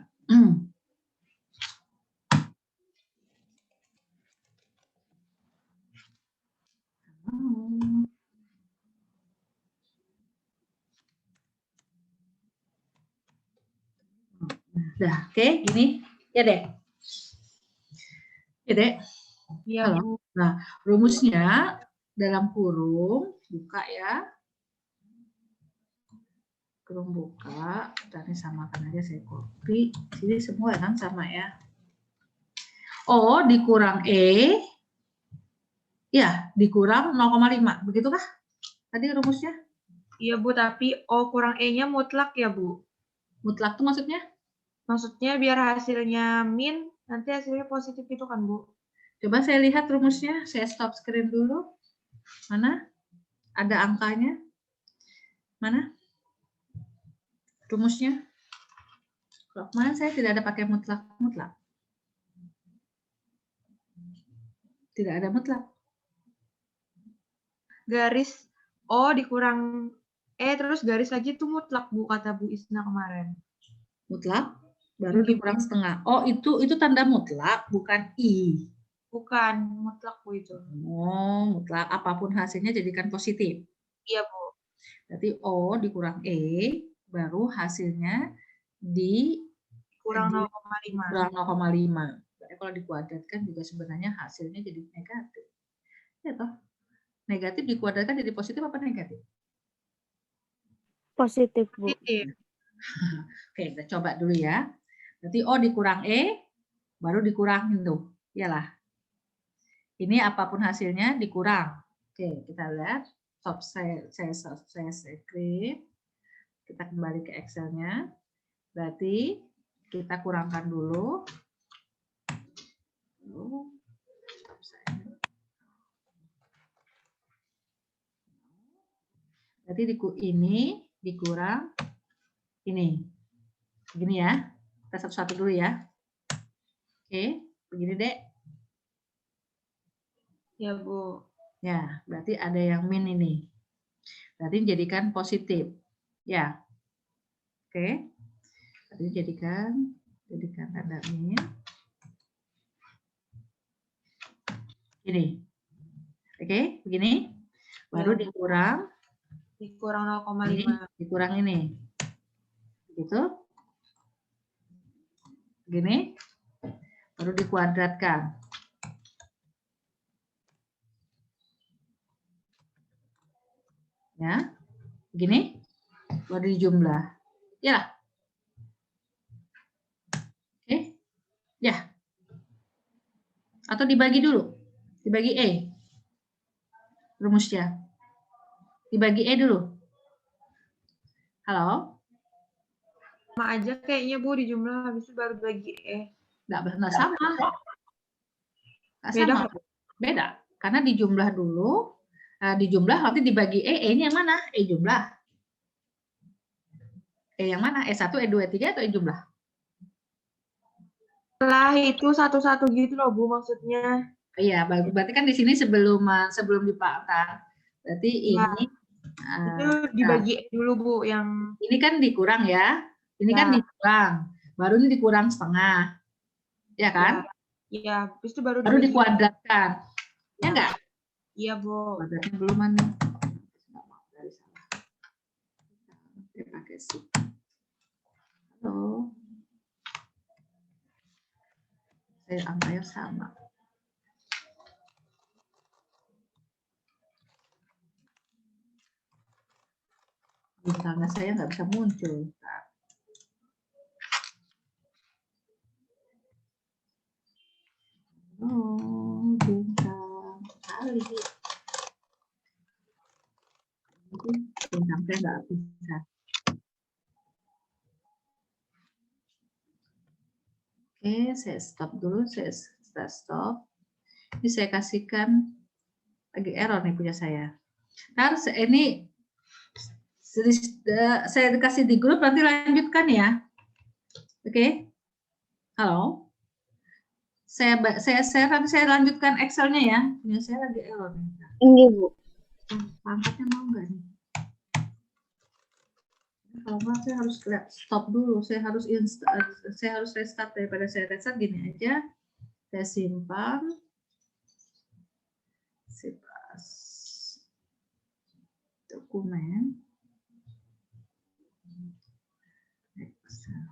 Dah, oke, gini. Ya, Dek. Ya, Dek. Iya, Halo. Bu. Nah, rumusnya dalam kurung, buka ya. Kurung buka, tadi samakan aja saya copy. Sini semua kan sama ya. O dikurang E, ya dikurang 0,5, begitu kah? Tadi rumusnya? Iya, Bu, tapi O kurang E-nya mutlak ya, Bu? Mutlak itu maksudnya? Maksudnya biar hasilnya min, nanti hasilnya positif itu kan, Bu? Coba saya lihat rumusnya, saya stop screen dulu. Mana? Ada angkanya? Mana? Rumusnya? Kalau kemarin saya tidak ada pakai mutlak. Tidak ada mutlak. Garis O dikurang E, terus garis lagi itu mutlak, Bu, kata Bu Isna kemarin. Mutlak, baru dikurang setengah. Oh, itu tanda mutlak, bukan I. Bukan, mutlak, Bu, itu. Oh, mutlak. Apapun hasilnya jadikan positif. Iya, Bu. Berarti O dikurang E, baru hasilnya Kurang 0,5. kurang 0,5. Berarti kalau dikuadratkan juga sebenarnya hasilnya jadi negatif. Ya toh? Negatif dikuadratkan jadi positif apa negatif? Positif, Bu. Positif. Oke, kita coba dulu ya. Berarti O dikurang E, baru dikurangin tuh. Iyalah. Ini apapun hasilnya dikurang. Oke, kita lihat. Stop, saya screen. Kita kembali ke Excel-nya. Berarti kita kurangkan dulu. Berarti ini dikurang ini. Begini ya. Kita satu-satu dulu ya. Oke, begini, Dek. Ya, Bu. Ya, berarti ada yang min ini. Berarti jadikan positif. Ya. Oke. Berarti jadikan tanda min. Ini. Oke, begini. Baru Ya, dikurang 0,5. Dikurang ini. Begitu. Begini. Baru dikuadratkan. Ya. Begini. Baru dijumlah. Ya. Oke. Ya. Atau dibagi dulu. Dibagi E. Rumusnya. Dibagi E dulu. Halo? Sama aja kayaknya, Bu, di jumlah habis itu baru bagi E. Nggak sama. Nggak Beda, sama. Beda. Karena dijumlah dulu. Dijumlah nanti dibagi E. E-nya yang mana? E jumlah. E yang mana? E1, E2, E3 atau E jumlah? Setelah itu satu-satu gitu loh, Bu, maksudnya. Iya, berarti kan di sini sebelum dipangkat. Berarti Ya, ini itu dibagi E dulu, Bu, yang ini kan dikurang ya. Ini kan dikurang. Baru ini dikurang setengah. Ya kan? Iya, habis itu baru Dikuadratkan. Ya enggak? Iya, Bu. Kuadratnya belum mana? Saya pakai sih. Halo. Saya angkanya sama. Bintangnya saya nggak bisa muncul. Oh, bintang kali. Bintang saya nggak bisa. Oke, saya stop dulu. Saya stop. Ini saya kasihkan lagi error nih punya saya. Ntar ini Saya kasih di grup, nanti lanjutkan ya. Oke? Halo? Saya share, nanti saya lanjutkan Excel-nya ya. Ini saya lagi error. Iya, Bu. Angkatnya mau nggak nih? Kalau nggak saya harus stop dulu. Saya harus restart. Daripada saya restart gini aja. Saya simpan. Dokumen. Excel.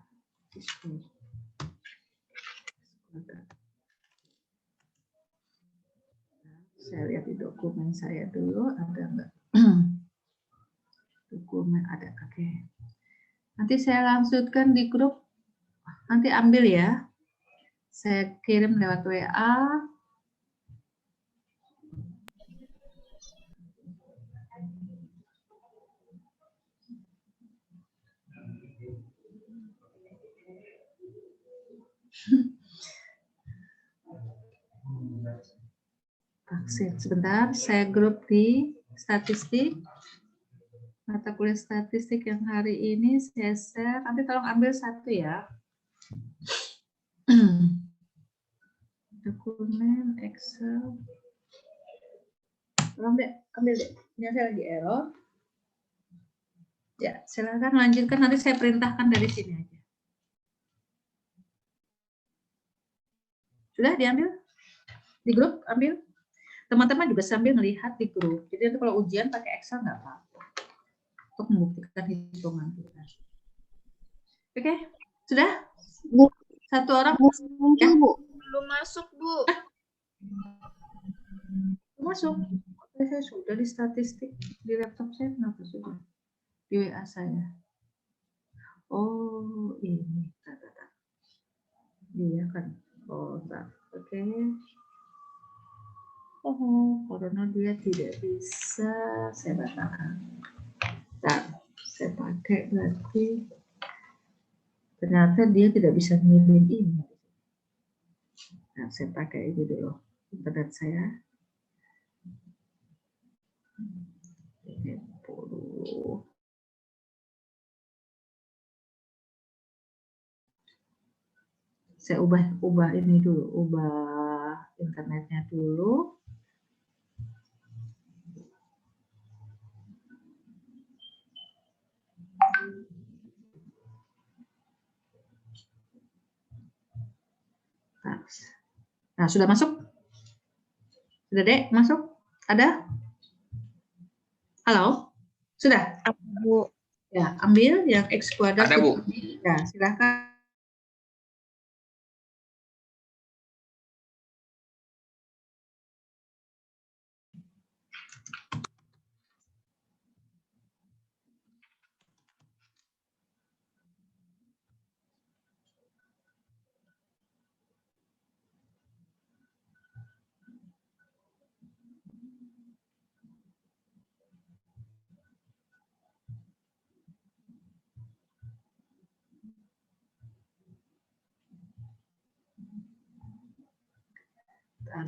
Saya lihat di dokumen saya dulu, ada enggak? Dokumen ada, oke. Nanti saya langsungkan di grup, nanti ambil ya. Saya kirim lewat WA. Vaksin. Sebentar, saya grup di statistik. Mata kuliah statistik yang hari ini saya share. Nanti tolong ambil satu ya. Dokumen, Excel. Tolong deh, ambil deh. Ini saya lagi error. Ya, silakan lanjutkan. Nanti saya perintahkan dari sini aja. Sudah diambil? Di grup, ambil. Teman-teman juga sambil melihat di grup. Jadi kalau ujian pakai Excel nggak apa-apa. Untuk membuktikan hitungan kita. Oke, sudah? Bu. Satu orang Muncul, ya? Bu. Belum masuk, Bu. Masuk. Saya sudah di statistik di laptop saya, kenapa sudah? Di WA saya. Oh, ini. Dia kan. Oh, oke. Oh, karena dia tidak bisa, saya batalkan. Nah, saya pakai berarti ternyata dia tidak bisa ngirim ini. Nah, saya pakai ini dulu internet saya. Saya ubah ini dulu, ubah internetnya dulu. Nah, sudah masuk? Sudah, Dek? Masuk? Ada? Halo? Sudah? Bu. Ya, ambil yang X kuadrat. Ada, Bu. Ya, silakan.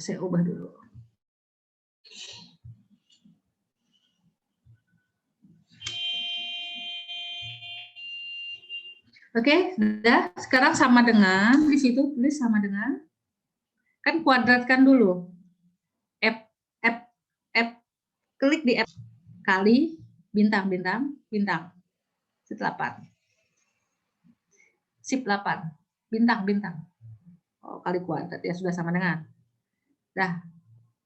Saya ubah dulu. Oke, sudah. Sekarang sama dengan, di situ tulis sama dengan, kan kuadratkan dulu. Klik di F, kali, bintang. Sip 8. Sip 8. Bintang. Oh, kali kuadrat, ya sudah sama dengan. Dah,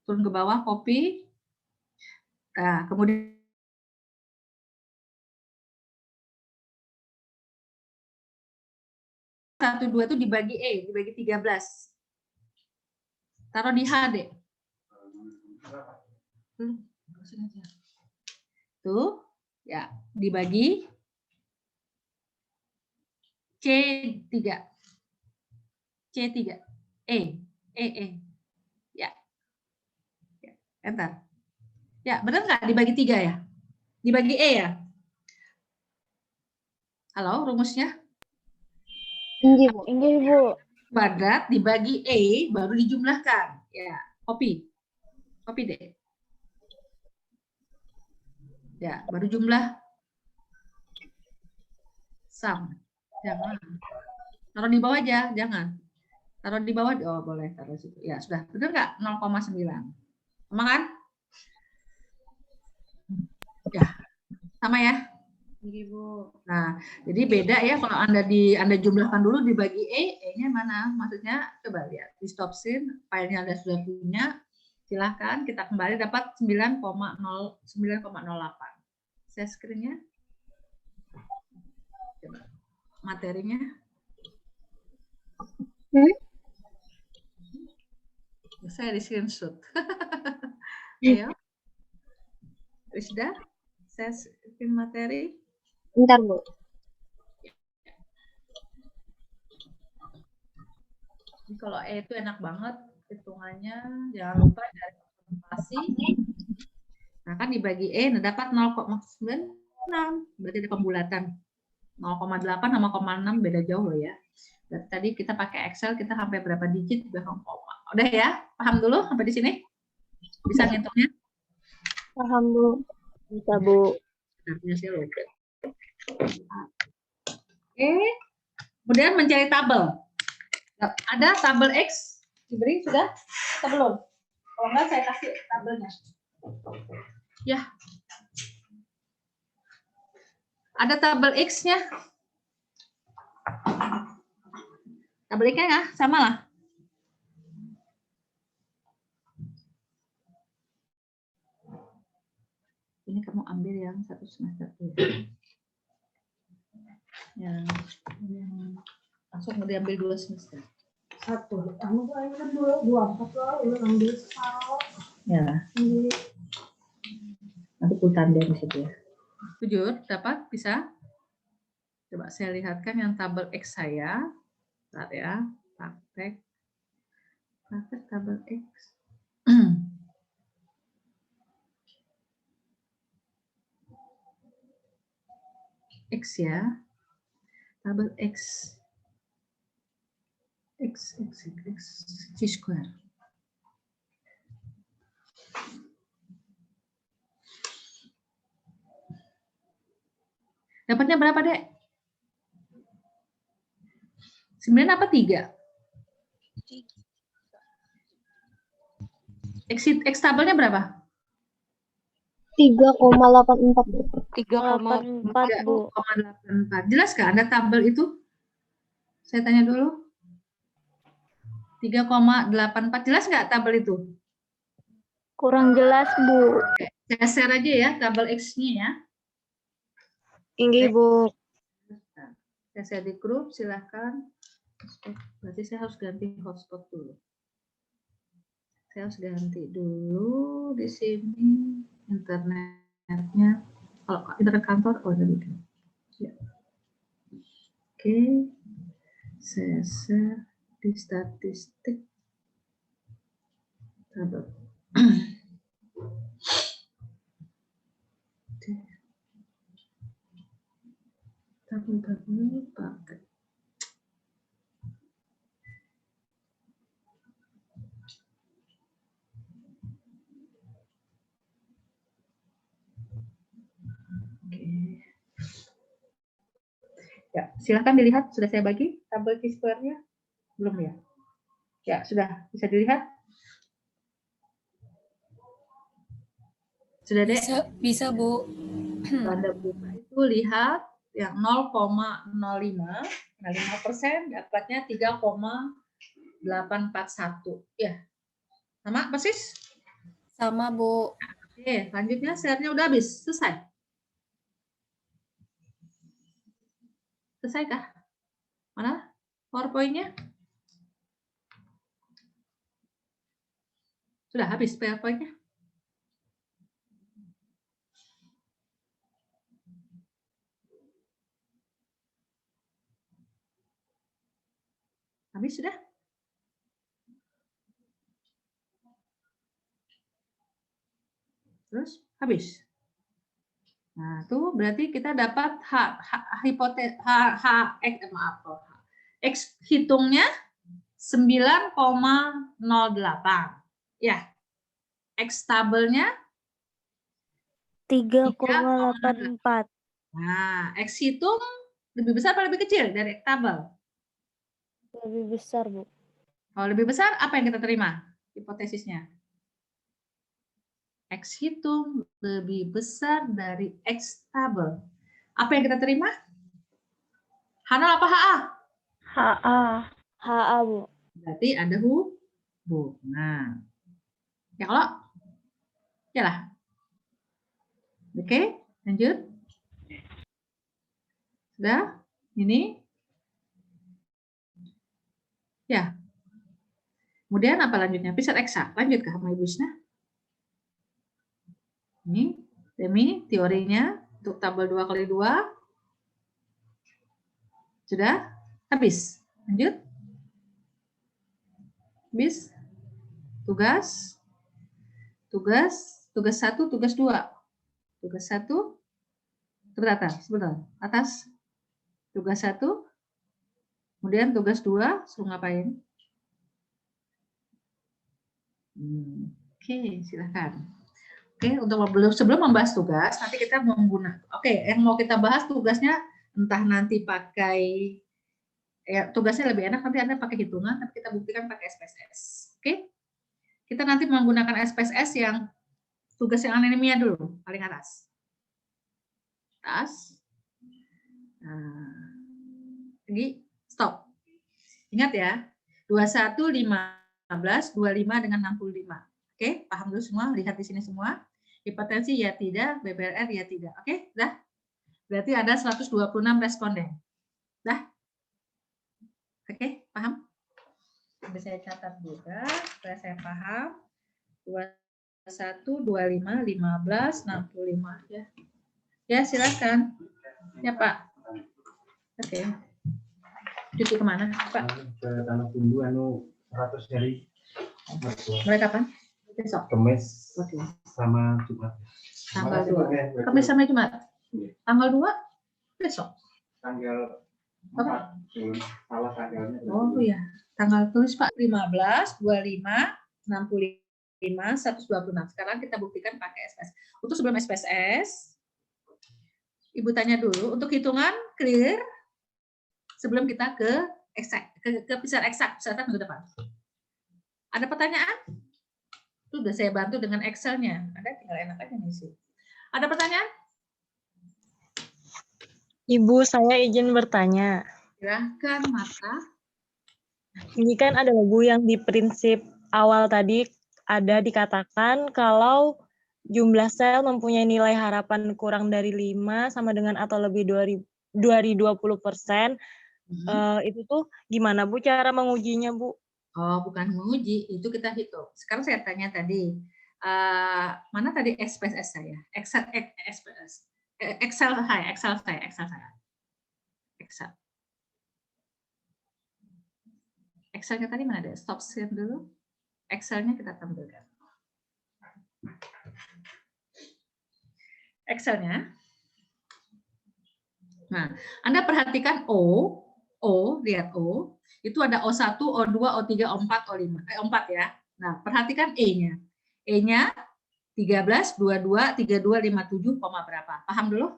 turun ke bawah, copy. Nah, kemudian satu dua itu dibagi E, dibagi 13. Taruh di H, deh. Tuh, ya, dibagi C3. E. Ya. Enter. Ya, benar nggak dibagi 3 ya? Dibagi E ya? Halo, rumusnya? Tinggi, Bu. Tinggi, Bu. Kuadrat dibagi E, baru dijumlahkan. Ya, copy deh. Ya, baru jumlah Sum. Jangan. Taruh di bawah aja, jangan. Taruh di bawah, oh boleh taruh situ. Ya sudah, benar nggak? 0,9. Sama kan? Ya, sama ya. Nggih, Bu. Nah, jadi beda ya kalau Anda jumlahkan dulu dibagi E-nya mana? Maksudnya coba lihat di stop scene, filenya Anda sudah punya. Silahkan kita kembali dapat 9,08. Share screen-nya. Coba. Materinya. Saya di screenshot. Ayo. Sudah? Saya screen materi. Bentar, Bu. Jadi kalau E itu enak banget hitungannya, jangan lupa dari presentasi. Nah kan dibagi E, nah dapat 0,96, berarti ada pembulatan. 0,8 sama 0,6 beda jauh loh ya. Dan tadi kita pakai Excel, kita sampai berapa digit juga koma. Udah ya, paham dulu sampai di sini? Bisa ngitungnya? Paham, Bu. Bisa, Bu. Artinya sih lupa. Oke, kemudian mencari tabel. Ada tabel X diberi sudah atau belum? Kalau enggak saya kasih tabelnya. Ya. Ada tabel X-nya. Tabel X-nya nggak? Sama lah. Ini kamu ambil yang satu semester dulu. Yang langsung diambil 2 semester. Satu. Kamu kan dua empat loh, lu ambil separuh. Ya. Nanti tanda di situ ya. Jujur, dapat? Bisa? Coba saya lihatkan yang tabel X saya. Bentar ya. Praktek tabel X. X ya. Tabel X. X square. Dapatnya berapa, Dek? 9 apa 3? X tabelnya berapa? 3,84, Bu. 3,4, Bu. 3,84. Jelas nggak Anda tabel itu? Saya tanya dulu. 3,84. Jelas nggak tabel itu? Kurang jelas, Bu. Saya share aja ya tabel X-nya ya. Inggih, Bu. Saya share di grup, silahkan. Berarti saya harus ganti hotspot dulu. Saya harus ganti dulu di sini internetnya. Kalau internet kantor, oh ada gitu. Ya. Oke, saya share di statistik tabel. Tabel pakai. Oke. Ya, silakan dilihat. Sudah saya bagi tabel T-square-nya? Belum ya? Ya, sudah. Bisa dilihat? Sudah, Dek? Bisa, Bu. Anda buka itu lihat yang 0,05. Nah, 5% dapatnya 3,841. Ya. Sama persis? Sama, Bu. Oke, lanjutnya share-nya udah habis. Selesai. Selesai kah? Mana PowerPoint-nya? Sudah habis PowerPoint-nya? Habis sudah? Terus habis. Nah, tuh berarti kita dapat X hitungnya 9,08. Ya. X tabelnya 3,84. Nah, X hitung Lebih besar apa lebih kecil dari tabel? Lebih besar, Bu. Kalau lebih besar, apa yang kita terima? Hipotesisnya. X hitung lebih besar dari X tabel. Apa yang kita terima? H0 apa HA? HA. HA, Bu. Berarti ada hubungan. Ya kalau? Ya lah. Oke, lanjut. Sudah? Ini? Ya. Kemudian apa lanjutnya? Pisat eksak. Lanjut ke sama Ibu Isna. Ini demi teorinya untuk tabel 2 kali 2. Sudah? Habis. Lanjut. Habis. Tugas 1, tugas 2. Tugas 1 sebentar. Atas. Tugas 1. Kemudian tugas 2 suruh ngapain? Oke, silakan. Oke, sebelum membahas tugas, nanti kita menggunakan. Oke, yang mau kita bahas tugasnya entah nanti pakai tugasnya lebih enak nanti Anda pakai hitungan, tapi kita buktikan pakai SPSS. Oke? Kita nanti menggunakan SPSS yang tugas yang anemia dulu, paling atas. Nah, lagi stop. Ingat ya, 21, 15, 25 dengan 65. Oke, paham dulu semua? Lihat di sini semua. Hipertensi ya tidak, BBRR ya tidak. Oke, dah. Berarti ada 126 responden. Dah. Oke, paham? Bisa saya catat juga, supaya saya paham. 21, 25, 15, 65 ya. Ya, silakan. Ya, Pak. Oke. Cuti kemana, Pak? Ke Tanah Tumbu 100 hari. Mulai kapan? Besok. Kemis Oke. sama Jumat. Tanggal 2. Kamis sama Jumat. Tanggal 2 besok. Tanggal Apa? 4. Salah tanggalnya. Oh iya. Tanggal tulis Pak 15, 25, 65, 126. Sekarang kita buktikan pakai SPSS. Untuk sebelum SPSS, Ibu tanya dulu untuk hitungan clear sebelum kita ke eksak, ke pisar eksak, pisar minggu depan. Ada pertanyaan? Itu udah saya bantu dengan Excel-nya. Ada tinggal enak aja ngisi. Ada pertanyaan? Ibu, saya izin bertanya. Silahkan, Marta. Ini kan ada Bu yang di prinsip awal tadi ada dikatakan kalau jumlah sel mempunyai nilai harapan kurang dari 5 sama dengan atau lebih dari 20%. Itu tuh gimana Bu cara mengujinya, Bu? Oh, bukan menguji, itu kita hitung. Sekarang saya tanya tadi, mana tadi SPSS saya? Excel saya. Excelnya tadi mana ada? Stop share dulu. Excelnya kita tampilkan. Excelnya. Nah, Anda perhatikan lihat O. Itu ada O1, O2, O3, O4, O5. O4 ya. Nah, perhatikan E-nya. E-nya 13, 22, 32, 57, berapa? Paham dulu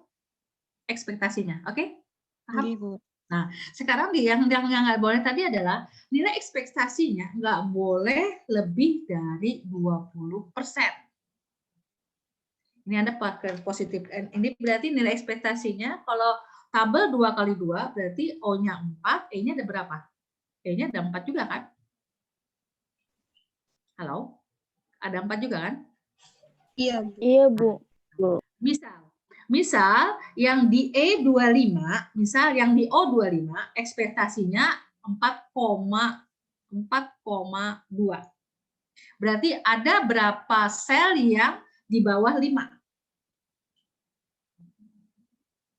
ekspektasinya. Oke? Paham? Oke, Bu. Nah, sekarang yang nggak boleh tadi adalah nilai ekspektasinya nggak boleh lebih dari 20%. Ini Anda pakai positif. Ini berarti nilai ekspektasinya kalau tabel 2 kali 2 berarti O-nya 4, E-nya ada berapa? E-nya ada 4 juga kan? Halo? Ada 4 juga kan? Iya, Bu. Iya, Bu. Misal yang di E25, misal yang di O25 ekspektasinya 4,2. Berarti ada berapa sel yang di bawah 5?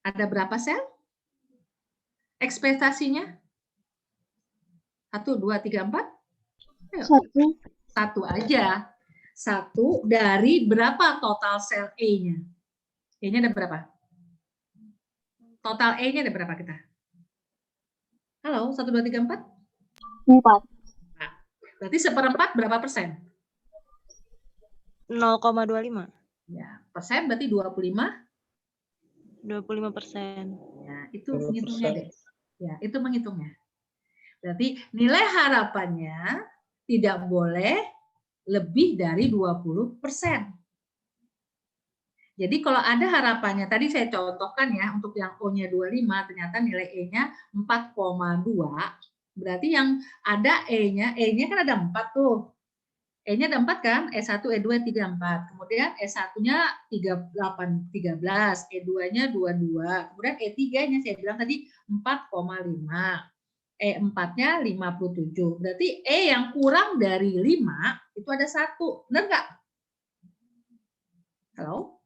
Ada berapa sel? Ekspektasinya? 1, 2, 3, 4? Ayo. 1 aja. 1 dari berapa total sel E-nya? E-nya ada berapa? Total E-nya ada berapa kita? Halo, 1, 2, 3, 4? 4. Nah, berarti 1/4 berapa persen? 0,25. Ya, persen berarti 25 25%. Ya, itu menghitungnya deh. Ya, itu menghitungnya. Berarti nilai harapannya tidak boleh lebih dari 20%. Jadi kalau ada harapannya, tadi saya contohkan ya, untuk yang O-nya 25, ternyata nilai E-nya 4,2, berarti yang ada E-nya kan ada 4 tuh. E-nya ada 4 kan, E1, E2, E3, 4. Kemudian E1-nya 13, E2-nya 22. Kemudian E3-nya saya bilang tadi 4,5. E4-nya 57. Berarti E yang kurang dari 5 itu ada 1. Benar nggak? Halo?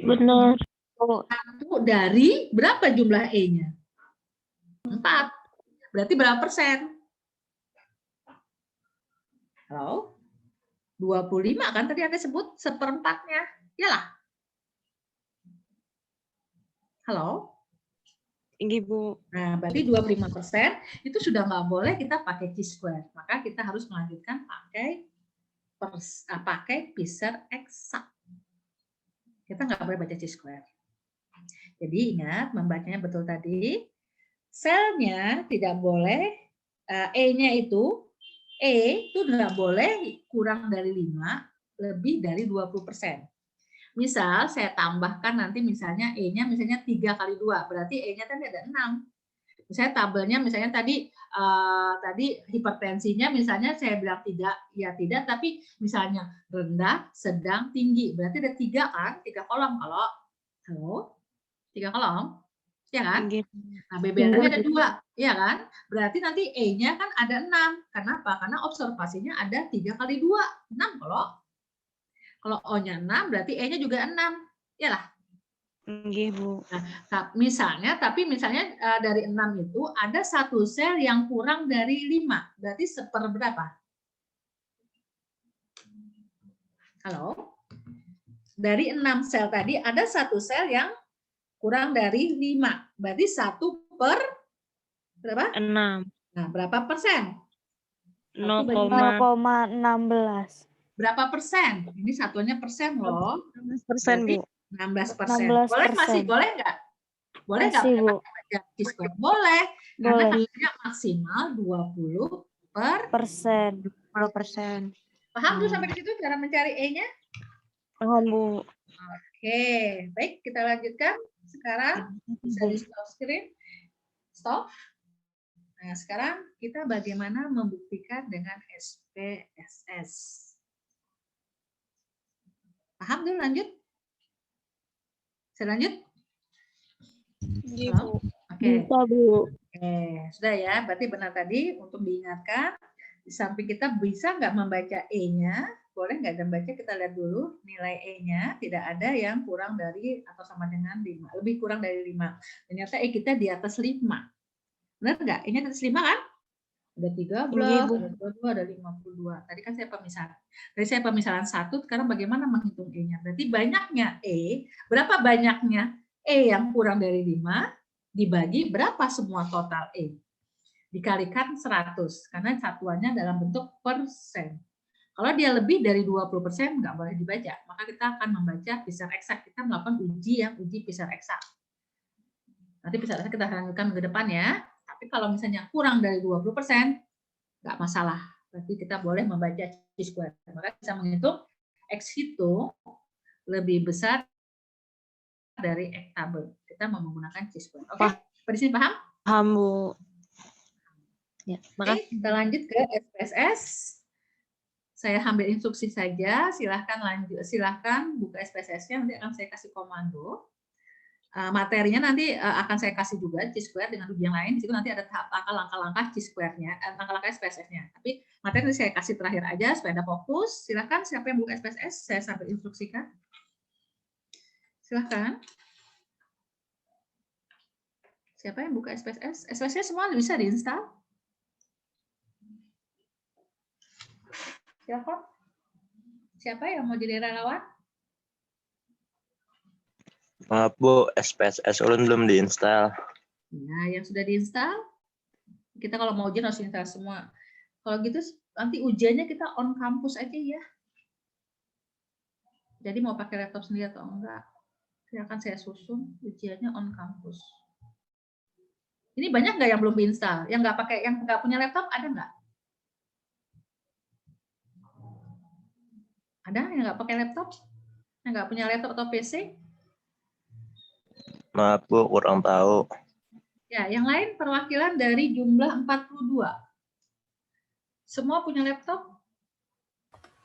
Benar. Satu dari berapa jumlah E-nya? 4. Berarti berapa persen? Halo? 25 kan tadi ada sebut seperempatnya. Iyalah. Halo? Tinggi, Bu. Nah, berarti 25% itu sudah nggak boleh kita pakai chi-square. Maka kita harus melanjutkan pakai pisar eksak. Kita nggak boleh baca chi-square. Jadi ingat, membacanya betul tadi. Selnya tidak boleh, E-nya itu nggak boleh kurang dari 5, lebih dari 20%. Misal saya tambahkan nanti misalnya E-nya misalnya 3 kali 2, berarti E-nya tadi ada 6. Misalnya tabelnya misalnya tadi hipertensinya misalnya saya bilang tidak, ya tidak, tapi misalnya rendah, sedang, tinggi. Berarti ada 3 kan? 3 kolom kalau halo? 3 kolom. Ya kan? Tinggi. Nah, BBR-nya ada 2, ya kan? Berarti nanti E-nya kan ada 6. Kenapa? Karena observasinya ada 3 kali 2, 6 kalau O-nya 6 berarti E-nya juga 6. Iyalah. Tinggi, Bu. Nah, misalnya dari 6 itu ada 1 sel yang kurang dari 5. Berarti seperberapa? Halo? Dari 6 sel tadi ada 1 sel yang kurang dari 5. Berarti 1 per berapa? 6. Nah, berapa persen? 0,16. Berapa persen? Ini satuannya persen loh. 16%, Bu. 16%. Boleh 16%. masih? Boleh nggak? Boleh nggak? Masih, Bu. Boleh. Karena Boleh. hasilnya maksimal 20%. Persen. Paham tuh sampai di situ cara mencari E-nya? Paham, Bu. Oke, baik kita lanjutkan. Sekarang bisa di stop screen. Stop. Nah, sekarang kita bagaimana membuktikan dengan SPSS. Paham dulu, lanjut? Saya lanjut? Tinggi, Halo? Bu. Oke. Bisa, Bu. Oke, sudah ya. Berarti benar tadi untuk diingatkan. Di samping kita bisa nggak membaca E-nya, boleh nggak membaca, kita lihat dulu nilai E-nya tidak ada yang kurang dari atau sama dengan 5, lebih kurang dari 5. Ternyata E kita di atas 5. Benar nggak? E-nya di atas 5 kan? Ada 13, ada 22, ada 52. Tadi kan saya pemisahan. Tadi saya pemisahan 1, sekarang bagaimana menghitung E-nya? Berarti banyaknya E, berapa banyaknya E yang kurang dari 5, dibagi berapa semua total E? Dikalikan 100, karena satuannya dalam bentuk persen. Kalau dia lebih dari 20%, nggak boleh dibaca. Maka kita akan membaca pisar eksak. Kita melakukan uji pisar eksak. Nanti pisar eksak kita lanjutkan ke depan ya. Tapi kalau misalnya kurang dari 20%, nggak masalah. Berarti kita boleh membaca chi-square. Maka bisa menghitung X itu lebih besar dari X tabel. Kita menggunakan chi-square. Oke? Pada sini paham? Paham, Bu. Ya, Oke, kita lanjut ke SPSS. Saya ambil instruksi saja. Silahkan buka SPSS-nya. Nanti akan saya kasih komando. Materinya nanti akan saya kasih juga chi-square dengan ujian lain. Di situ nanti ada tahap langkah-langkah chi-square-nya, langkah-langkah SPSS-nya. Tapi materi saya kasih terakhir aja supaya Anda fokus. Silahkan siapa yang buka SPSS, saya sambil instruksikan. Silahkan. Siapa yang buka SPSS? SPSS semua bisa diinstal. Siapa yang mau jadi relawan? Maaf Bu, SPSS ulun belum diinstal. Nah, yang sudah diinstal, kita kalau mau ujian harus install semua. Kalau gitu nanti ujiannya kita on campus aja ya. Jadi mau pakai laptop sendiri atau enggak, Akan saya susun ujiannya on kampus. Ini banyak nggak yang belum install? Yang nggak pakai, yang nggak punya laptop ada nggak? Ada yang nggak pakai laptop? Yang nggak punya laptop atau PC? Maaf Bu, kurang tahu. Ya, yang lain perwakilan dari jumlah 42. Semua punya laptop?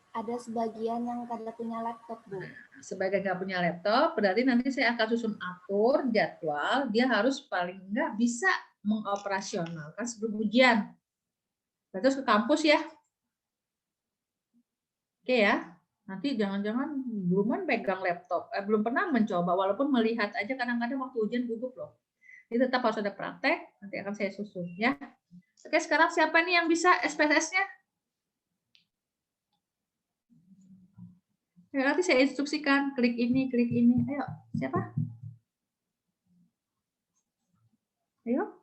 Ada sebagian yang kada punya laptop, Bu. Sebagai nggak punya laptop, berarti nanti saya akan susun atur jadwal, dia harus paling nggak bisa mengoperasionalkan sebelum ujian. Terus ke kampus ya. Oke ya. Nanti jangan-jangan belum pegang laptop, belum pernah mencoba, walaupun melihat aja kadang-kadang waktu ujian gugup loh. Jadi tetap harus ada praktek, nanti akan saya susun ya. Oke, sekarang siapa nih yang bisa SPSS-nya? Ya, nanti saya instruksikan, klik ini. Ayo, siapa? Ayo.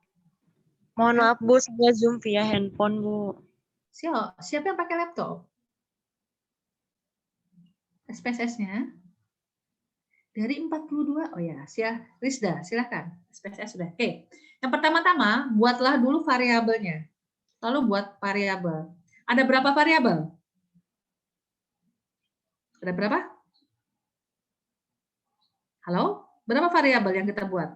Mohon maaf Bu, saya Zoom via handphone Bu. Siapa yang pakai laptop? SPSS-nya dari 42. Oh ya, Rizda, silakan. SPSS sudah. Oke. Yang pertama-tama, buatlah dulu variabelnya. Lalu buat variabel. Ada berapa variabel? Ada berapa? Halo? Berapa variabel yang kita buat?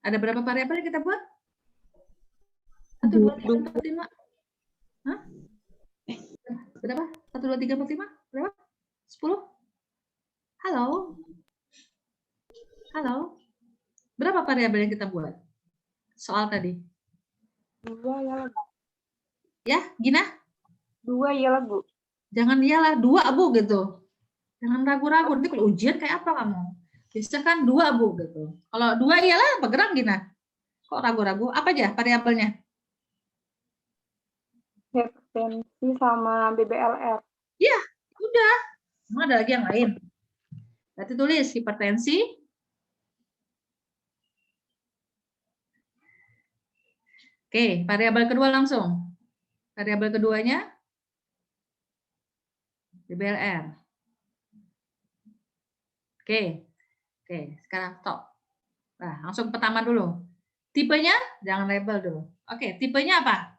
Ada berapa variabel yang kita buat? 1, 2, 3, 4, 5. Hah? Berapa? 1, 2, 3, 4, 5? Berapa? 10? Halo? Halo? Berapa variabel yang kita buat? Soal tadi. 2 ya, Bu. Ya, Gina? 2 ya, Bu. Jangan iyalah, 2 Bu gitu. Jangan ragu-ragu. Nanti kalau ujian kayak apa kamu? Bisa kan 2 Bu gitu. Kalau 2 iyalah, bergerak Gina. Kok ragu-ragu? Apa aja variabelnya? Hipertensi sama BBLR. Ya, udah. Emang ada lagi yang lain? Berarti tulis hipertensi. Oke, variabel kedua langsung. Variabel keduanya BBLR. Oke, sekarang stop. Nah, langsung pertama dulu. Tipenya jangan label dulu. Oke, tipenya apa?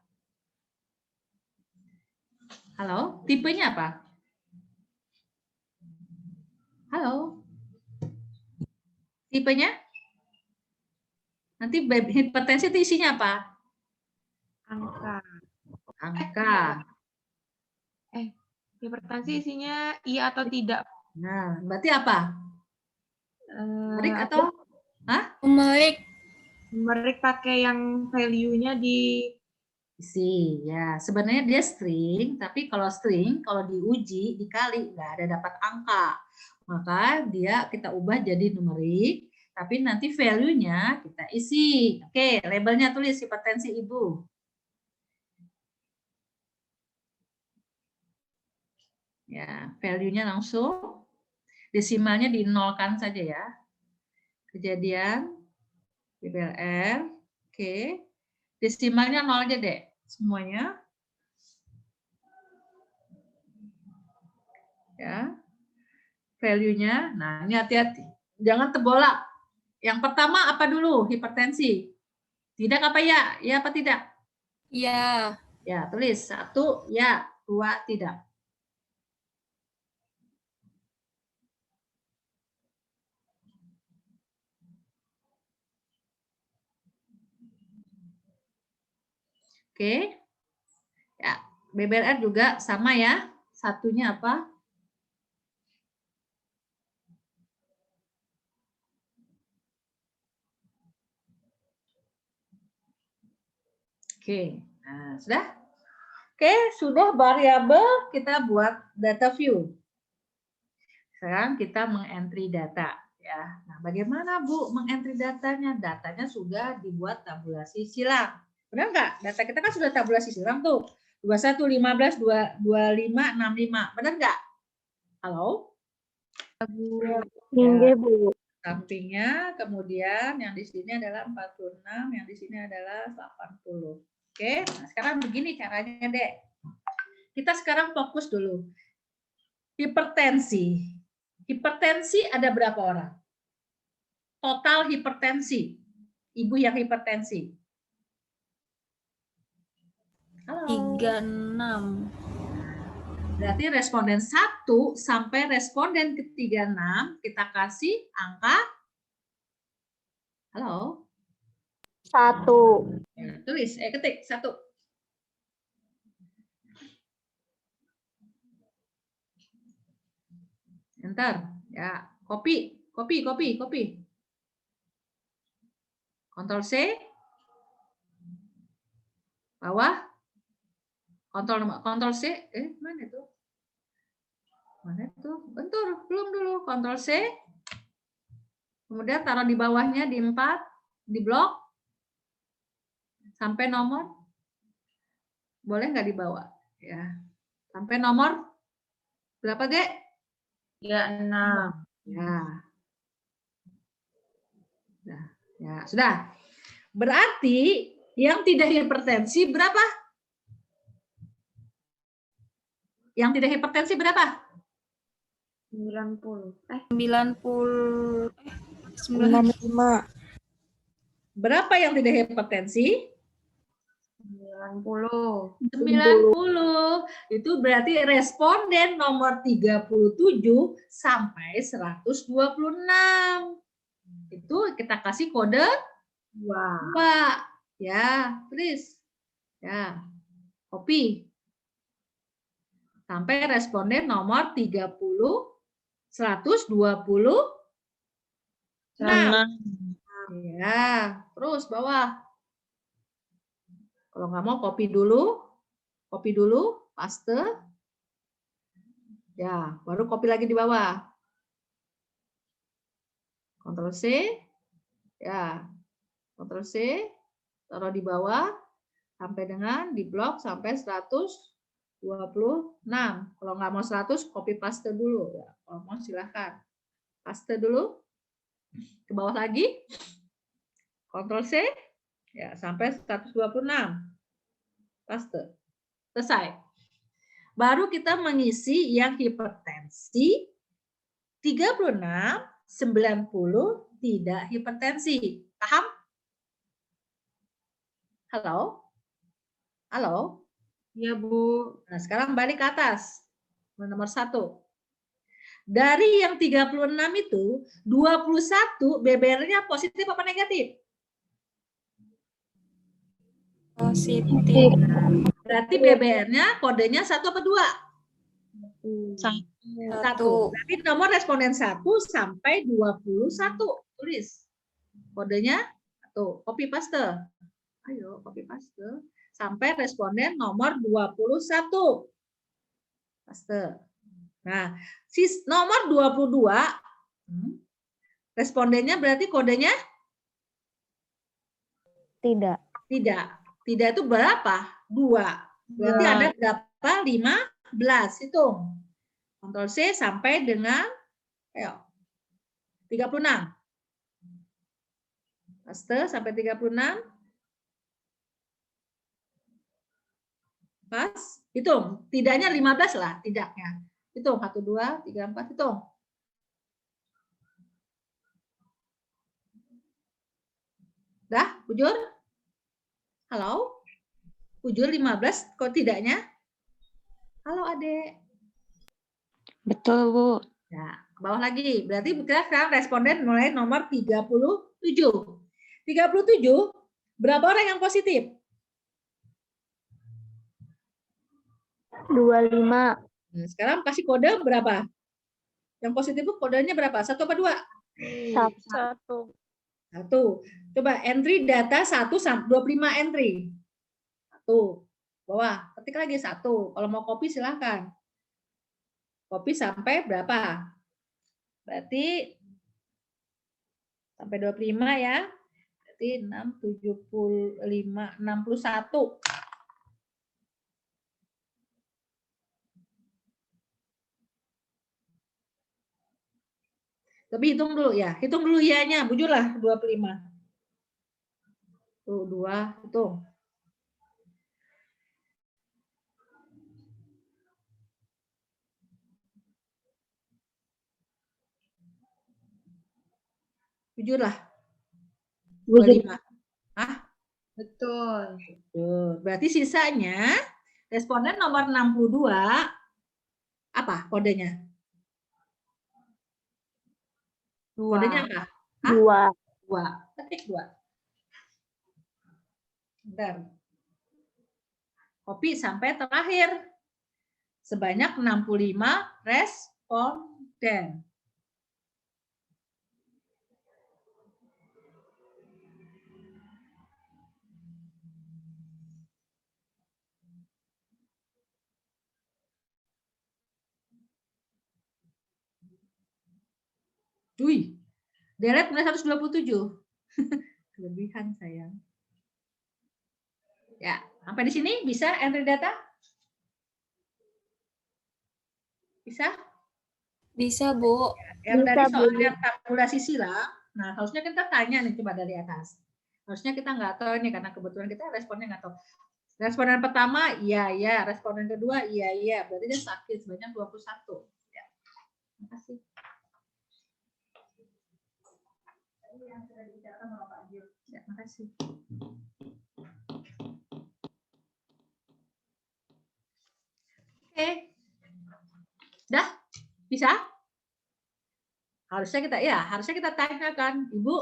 Halo, tipenya apa? Halo. Tipenya? Nanti hipertensi itu isinya apa? Angka. Hipertensi isinya iya atau tidak? Nah, berarti apa? Numerik atau? Numerik. Numerik pakai yang value-nya di Isi. Ya, sebenarnya dia string, tapi kalau string, kalau diuji, dikali, nggak ada dapat angka. Maka dia kita ubah jadi numerik, tapi nanti value-nya kita isi. Oke, labelnya tulis hipertensi ibu. Ya, value-nya langsung. Desimalnya dinolkan saja ya. Kejadian, BBLR, oke. Desimalnya 0 aja deh, semuanya. Ya. Value-nya, nah ini hati-hati. Jangan terbolak. Yang pertama apa dulu? Hipertensi. Tidak apa ya? Ya apa tidak? Iya. Ya, tulis 1 ya, 2 tidak. Oke. Ya, BBLR juga sama ya. Satunya apa? Oke. Nah, sudah? Oke, sudah variabel kita buat data view. Sekarang kita mengentry data ya. Nah, bagaimana Bu mengentry datanya? Datanya sudah dibuat tabulasi silang. Benar nggak? Data kita kan sudah tabulasi silang tuh. 21, 15, 25, 65. Benar nggak? Halo? Iya, Bu. Sampingnya, kemudian yang di sini adalah 46, yang di sini adalah 80. Oke, nah sekarang begini caranya, Dek. Kita sekarang fokus dulu. Hipertensi. Hipertensi ada berapa orang? Total hipertensi. Ibu yang hipertensi. Halo. 36. Berarti responden 1 sampai responden ke-36 kita kasih angka. Halo. 1. Ya, tulis, ketik 1. Enter. Ya, copy. Ctrl C. Bawah. Ctrl C. Mana itu? Mana itu? Bentar, belum dulu. Ctrl C. Kemudian taruh di bawahnya di 4, di blok. Sampai nomor. Boleh nggak dibawa? Ya. Sampai nomor berapa, Dek? Ya, 6. Ya. Ya, sudah. Berarti yang tidak hipertensi berapa? Yang tidak hipertensi berapa? 90. 95. Berapa yang tidak hipertensi? 90. 90. Itu berarti responden nomor 37 sampai 126. Itu kita kasih kode 2. Ya, tulis. Ya, copy. Sampai responden nomor 30, 126. Ya, terus bawah. Kalau nggak mau copy dulu, paste. Ya, baru copy lagi di bawah. Ctrl C. Ya, Ctrl C. Taruh di bawah sampai dengan di blok sampai 126. Kalau nggak mau 100, copy paste dulu. Ya, kalau mau silahkan. Paste dulu. Ke bawah lagi. Ctrl C. Ya, sampai 126. Paste. Selesai. Baru kita mengisi yang hipertensi 36, 90 tidak hipertensi. Paham? Halo? Halo? Iya, Bu. Nah, sekarang balik ke atas. Nomor 1. Dari yang 36 itu, 21 BBR-nya positif apa negatif? Positif. Berarti BBR-nya kodenya 1 apa 2? 1. 1. Berarti nomor responden 1 sampai 21. Tulis. Kodenya 1. Copy paste. Ayo, copy paste. Sampai responden nomor 21. Paste. Nah, nomor 22, respondennya berarti kodenya? Tidak. Tidak. Tidak itu berapa? 2. Berarti ada berapa? 15. Hitung. Ctrl C sampai dengan 36. Paste sampai 36. Pas. Hitung. Tidaknya 15 lah. Tidaknya. Hitung. 1, 2, 3, 4. Hitung. Dah, Bujur? Halo? Bujur 15, kok tidaknya? Halo, Adek. Betul, Bu. Nah, ke bawah lagi. Berarti kita sekarang responden mulai nomor 37. 37, berapa orang yang positif? 25. Nah, sekarang kasih kode berapa? Yang positif itu kodenya berapa? 1 apa 2? 1. 1. Coba entry data 1 sampai 25 entry. 1. Bawah, ketik lagi 1. Kalau mau copy silahkan. Copy sampai berapa? Berarti sampai 25 ya. Berarti 6, 75, 61. Tapi hitung dulu ya. Hitung dulu ianya. Bujurlah 25. Tuh, 2. Hitung. Jujur lah. Wujud. 25. Hah? Betul. Betul. Berarti sisanya responden nomor 62 apa kodenya? Kodenya apa? Hah? 2. 2. Ketik 2. Bentar. Copy sampai terakhir. Sebanyak 65 responden. Wih, delete mulai 127. Kelebihan sayang. Ya, sampai di sini bisa entry data? Bisa? Bisa, Bu. Yang Bisa, dari Bu. soal yang tabulasi silang, nah harusnya kita tanya nih coba dari atas. Harusnya kita nggak tahu ini karena kebetulan kita responnya nggak tahu. Responden pertama, iya, iya. Responden kedua, iya, iya. Berarti dia sakit sebanyak 21. Ya. Terima kasih. Yang sudah dibicarakan oleh Pak Gil. Ya, terima kasih. Oke. Dah? Bisa? Harusnya kita tanyakan, Ibu,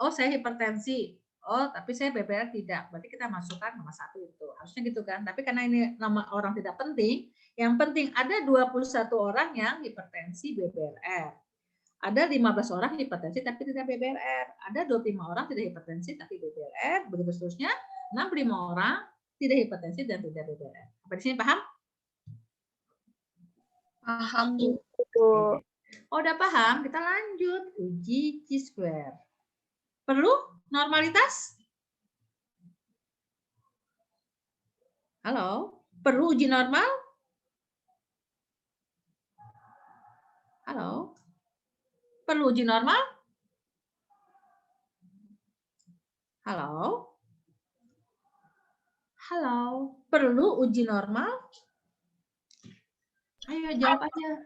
oh saya hipertensi. Oh, tapi saya BBR tidak. Berarti kita masukkan nomor 1 itu. Harusnya gitu kan. Tapi karena ini nama orang tidak penting, yang penting ada 21 orang yang hipertensi BBR. Ada 15 orang hipertensi tapi tidak BBR. Ada 25 orang tidak hipertensi tapi BBR. Begitu seterusnya. 65 orang tidak hipertensi dan tidak BBR. Sampai di sini paham? Paham, Bu. Betul. Oh, udah paham? Kita lanjut. Uji chi-square. Perlu normalitas? Halo? Perlu uji normal? Halo? Perlu uji normal? Halo? Halo? Perlu uji normal? Ayo jawab aja.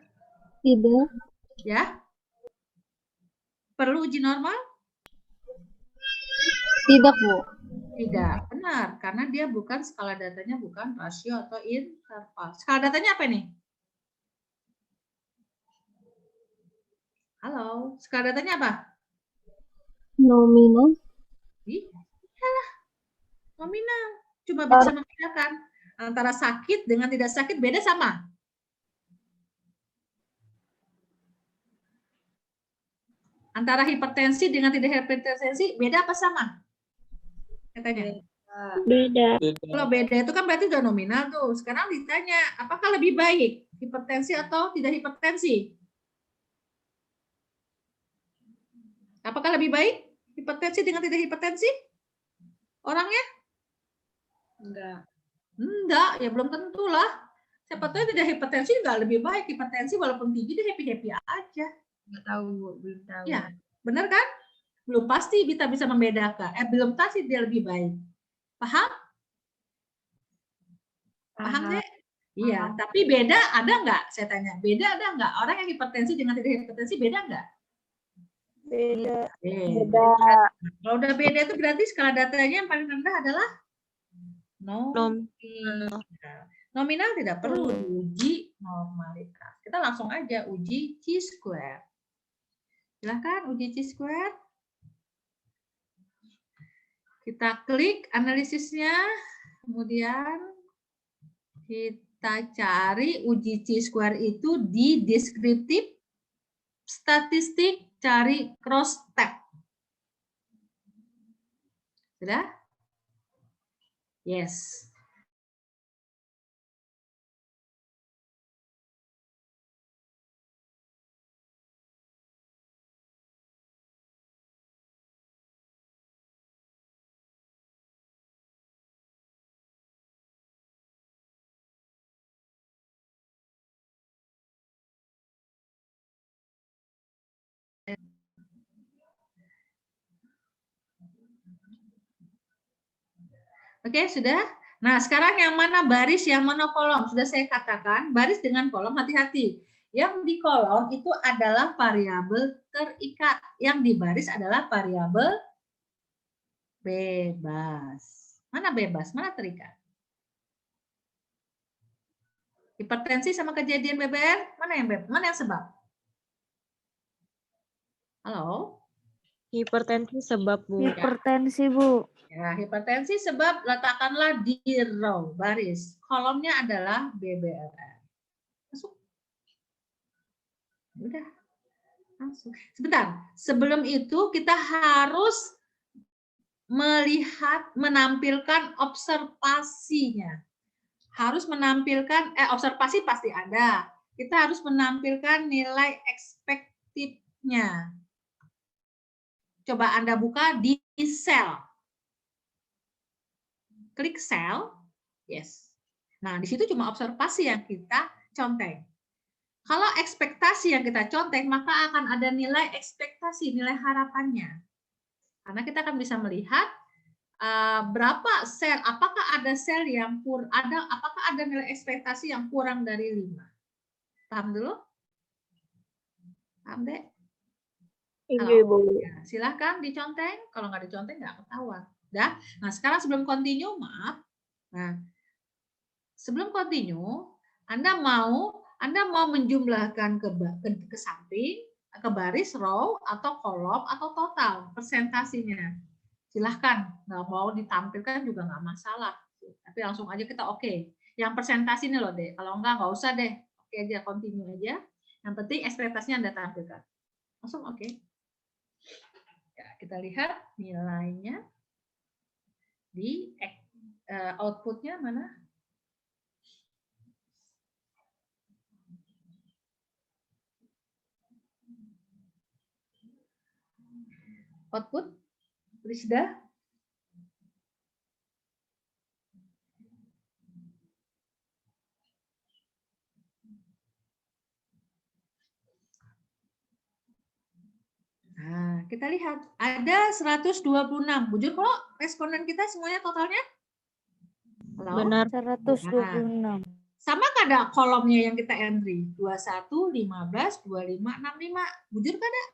Tidak. Ya? Perlu uji normal? Tidak, Bu. Tidak, benar. Karena dia bukan skala datanya bukan rasio atau interval. Skala datanya apa nih? Halo, skala datanya apa? Nominal. Iyalah, nominal. Cuma bisa membedakan antara sakit dengan tidak sakit beda sama. Antara hipertensi dengan tidak hipertensi beda apa sama? Katanya. Beda. Kalau beda itu kan berarti udah nominal tuh. Sekarang ditanya, apakah lebih baik hipertensi atau tidak hipertensi? Apakah lebih baik hipertensi dengan tidak hipertensi? Orangnya? Enggak, ya belum tentu lah. Siapa tahu tidak hipertensi nggak lebih baik. Hipertensi walaupun tinggi dia happy-happy aja. Nggak tahu, Bu. Belum tahu. Ya, benar kan? Belum pasti kita bisa membedakan. Belum pasti dia lebih baik. Paham? Paham, Dek? Iya, tapi beda ada nggak? Saya tanya, beda ada nggak? Orang yang hipertensi dengan tidak hipertensi beda nggak? Beda. Beda. Kalau udah beda itu berarti skala datanya yang paling rendah adalah nominal. Nominal tidak perlu diuji normalitas. Kita langsung aja uji chi-square. Silahkan uji chi-square. Kita klik analisisnya, kemudian kita cari uji chi-square itu di deskriptif, statistik, cari cross tab. Sudah? Yes. Oke, sudah? Nah, sekarang yang mana baris, yang mana kolom? Sudah saya katakan, baris dengan kolom hati-hati. Yang di kolom itu adalah variabel terikat. Yang di baris adalah variabel bebas. Mana bebas? Mana terikat? Hipertensi sama kejadian BBR, mana yang bebas? Mana yang sebab? Halo? Hipertensi sebab, Bu. Hipertensi, Bu. Ya, hipertensi sebab letakkanlah di row, baris. Kolomnya adalah BBR. Masuk. Udah. Langsung. Sebentar. Sebelum itu kita harus melihat, menampilkan observasinya. Harus menampilkan, observasi pasti ada. Kita harus menampilkan nilai ekspektifnya. Coba Anda buka di sel. Klik sel, yes. Nah, di situ cuma observasi yang kita conteng. Kalau ekspektasi yang kita conteng, maka akan ada nilai ekspektasi, nilai harapannya. Karena kita akan bisa melihat berapa sel, apakah ada sel yang apakah ada nilai ekspektasi yang kurang dari 5. Paham dulu? Paham, Dek? Iya, Bu. Ya, silahkan diconteng, kalau nggak diconteng nggak ketahuan. Dah. Nah, sekarang sebelum continue, maaf. Nah, sebelum continue, Anda mau menjumlahkan ke samping, ke baris, row, atau kolom, atau total, persentasinya. Silahkan, nggak mau ditampilkan juga nggak masalah. Tapi langsung aja kita oke. Yang persentasi ini loh, Dek. Kalau nggak usah deh. Oke aja, continue aja. Yang penting ekspektasinya Anda tampilkan. Langsung oke. Ya, kita lihat nilainya. Di outputnya mana? Output, Rizda? Nah, kita lihat ada 126. Bujur kok responden kita semuanya totalnya? Halo? Benar. 126. Sama nggak ada kolomnya yang kita entry? 21, 15, 25, 65. Bujur nggak ada?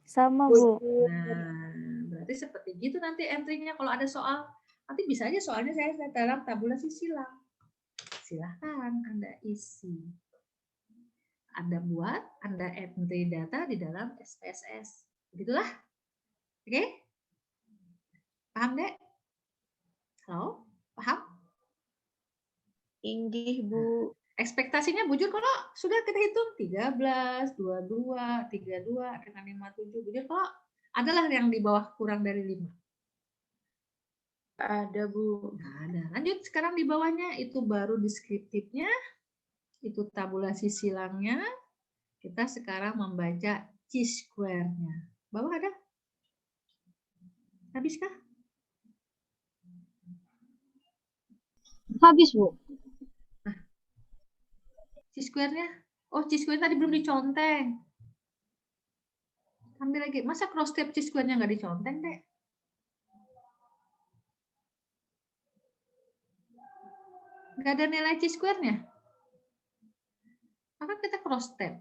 Sama, Bu. Nah, berarti seperti gitu nanti entry-nya kalau ada soal. Nanti bisa aja soalnya saya dalam tabulasi silang. Silahkan Anda isi. Anda buat, Anda entry data di dalam SPSS. Begitulah. Oke? Paham, Dek? Halo? Paham? Inggih, Bu. Ekspektasinya bujur kalau sudah kita hitung 13, 22, 32 dengan 57. Bujur kalau adalah yang di bawah kurang dari 5. Ada, Bu. Nah, ada. Lanjut sekarang di bawahnya itu baru deskriptifnya. Itu tabulasi silangnya. Kita sekarang membaca chi-square-nya. Bawah ada? Habiskah? Habis, Bu. Nah, chi-square-nya. Oh, chi-square tadi belum diconteng. Ambil lagi. Masa cross step chi-square-nya nggak diconteng, Dek? Nggak ada nilai chi-square-nya. Maka kita cross step.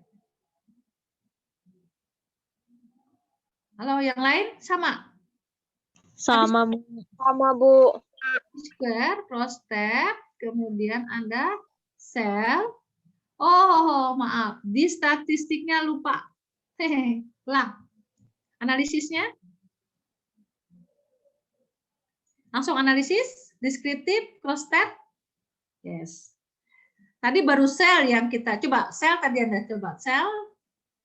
Halo, yang lain sama? Sama, Bu. Sama, Bu. Square, cross step, kemudian Anda sel. Oh, maaf, di statistiknya lupa. Hehehe, ulang. Analisisnya? Langsung analisis, deskriptif, cross step. Yes. Tadi baru sel yang kita coba, sel tadi Anda coba, sel.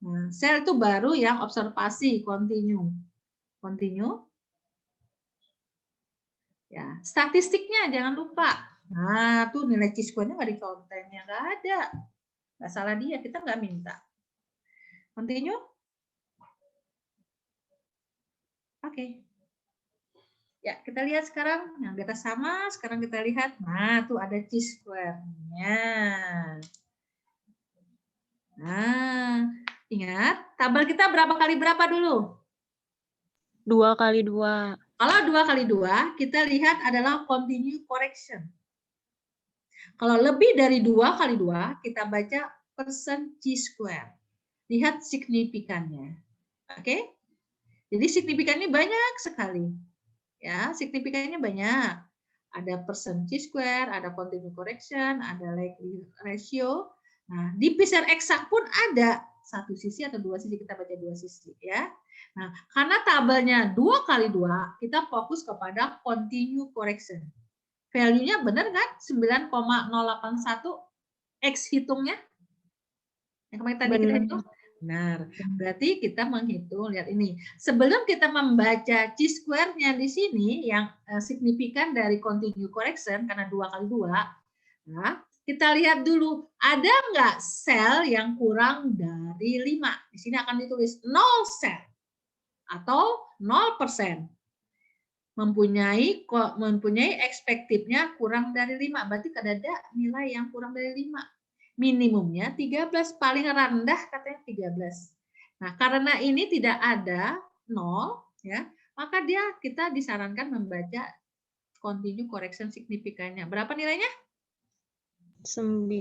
Nah, sel itu baru yang observasi, continue. Continue. Ya, statistiknya jangan lupa. Nah, tuh nilai chi-square-nya nggak dicontengnya, nggak ada. Nggak salah dia, kita nggak minta. Continue. Oke. Ya, kita lihat sekarang yang di atas sama, sekarang kita lihat. Nah, tuh ada chi-square-nya. Nah, ingat, tabel kita berapa kali berapa dulu? 2 kali 2. Kalau 2 kali 2, kita lihat adalah continue correction. Kalau lebih dari 2 kali 2, kita baca percent chi-square. Lihat signifikannya. Oke? Jadi signifikannya banyak sekali. Ya, signifikannya banyak. Ada percent chi-square, ada continuous correction, ada likelihood ratio. Nah, di PCR eksak pun ada satu sisi atau dua sisi, kita baca dua sisi ya. Nah, karena tabelnya 2 kali 2, kita fokus kepada continue correction. Value-nya benar kan? 9,081 X hitungnya. Yang kemarin tadi kita hitung. Benar. Berarti kita menghitung, lihat ini. Sebelum kita membaca chi-square-nya di sini yang signifikan dari continue correction karena 2 kali 2, nah, kita lihat dulu ada nggak sel yang kurang dari 5. Di sini akan ditulis 0 sel atau 0%. Mempunyai ekspektifnya kurang dari 5. Berarti ada nilai yang kurang dari 5. Minimumnya 13, paling rendah katanya 13. Nah, karena ini tidak ada 0 ya, maka kita disarankan membaca continue correction signifikannya. Berapa nilainya? 9.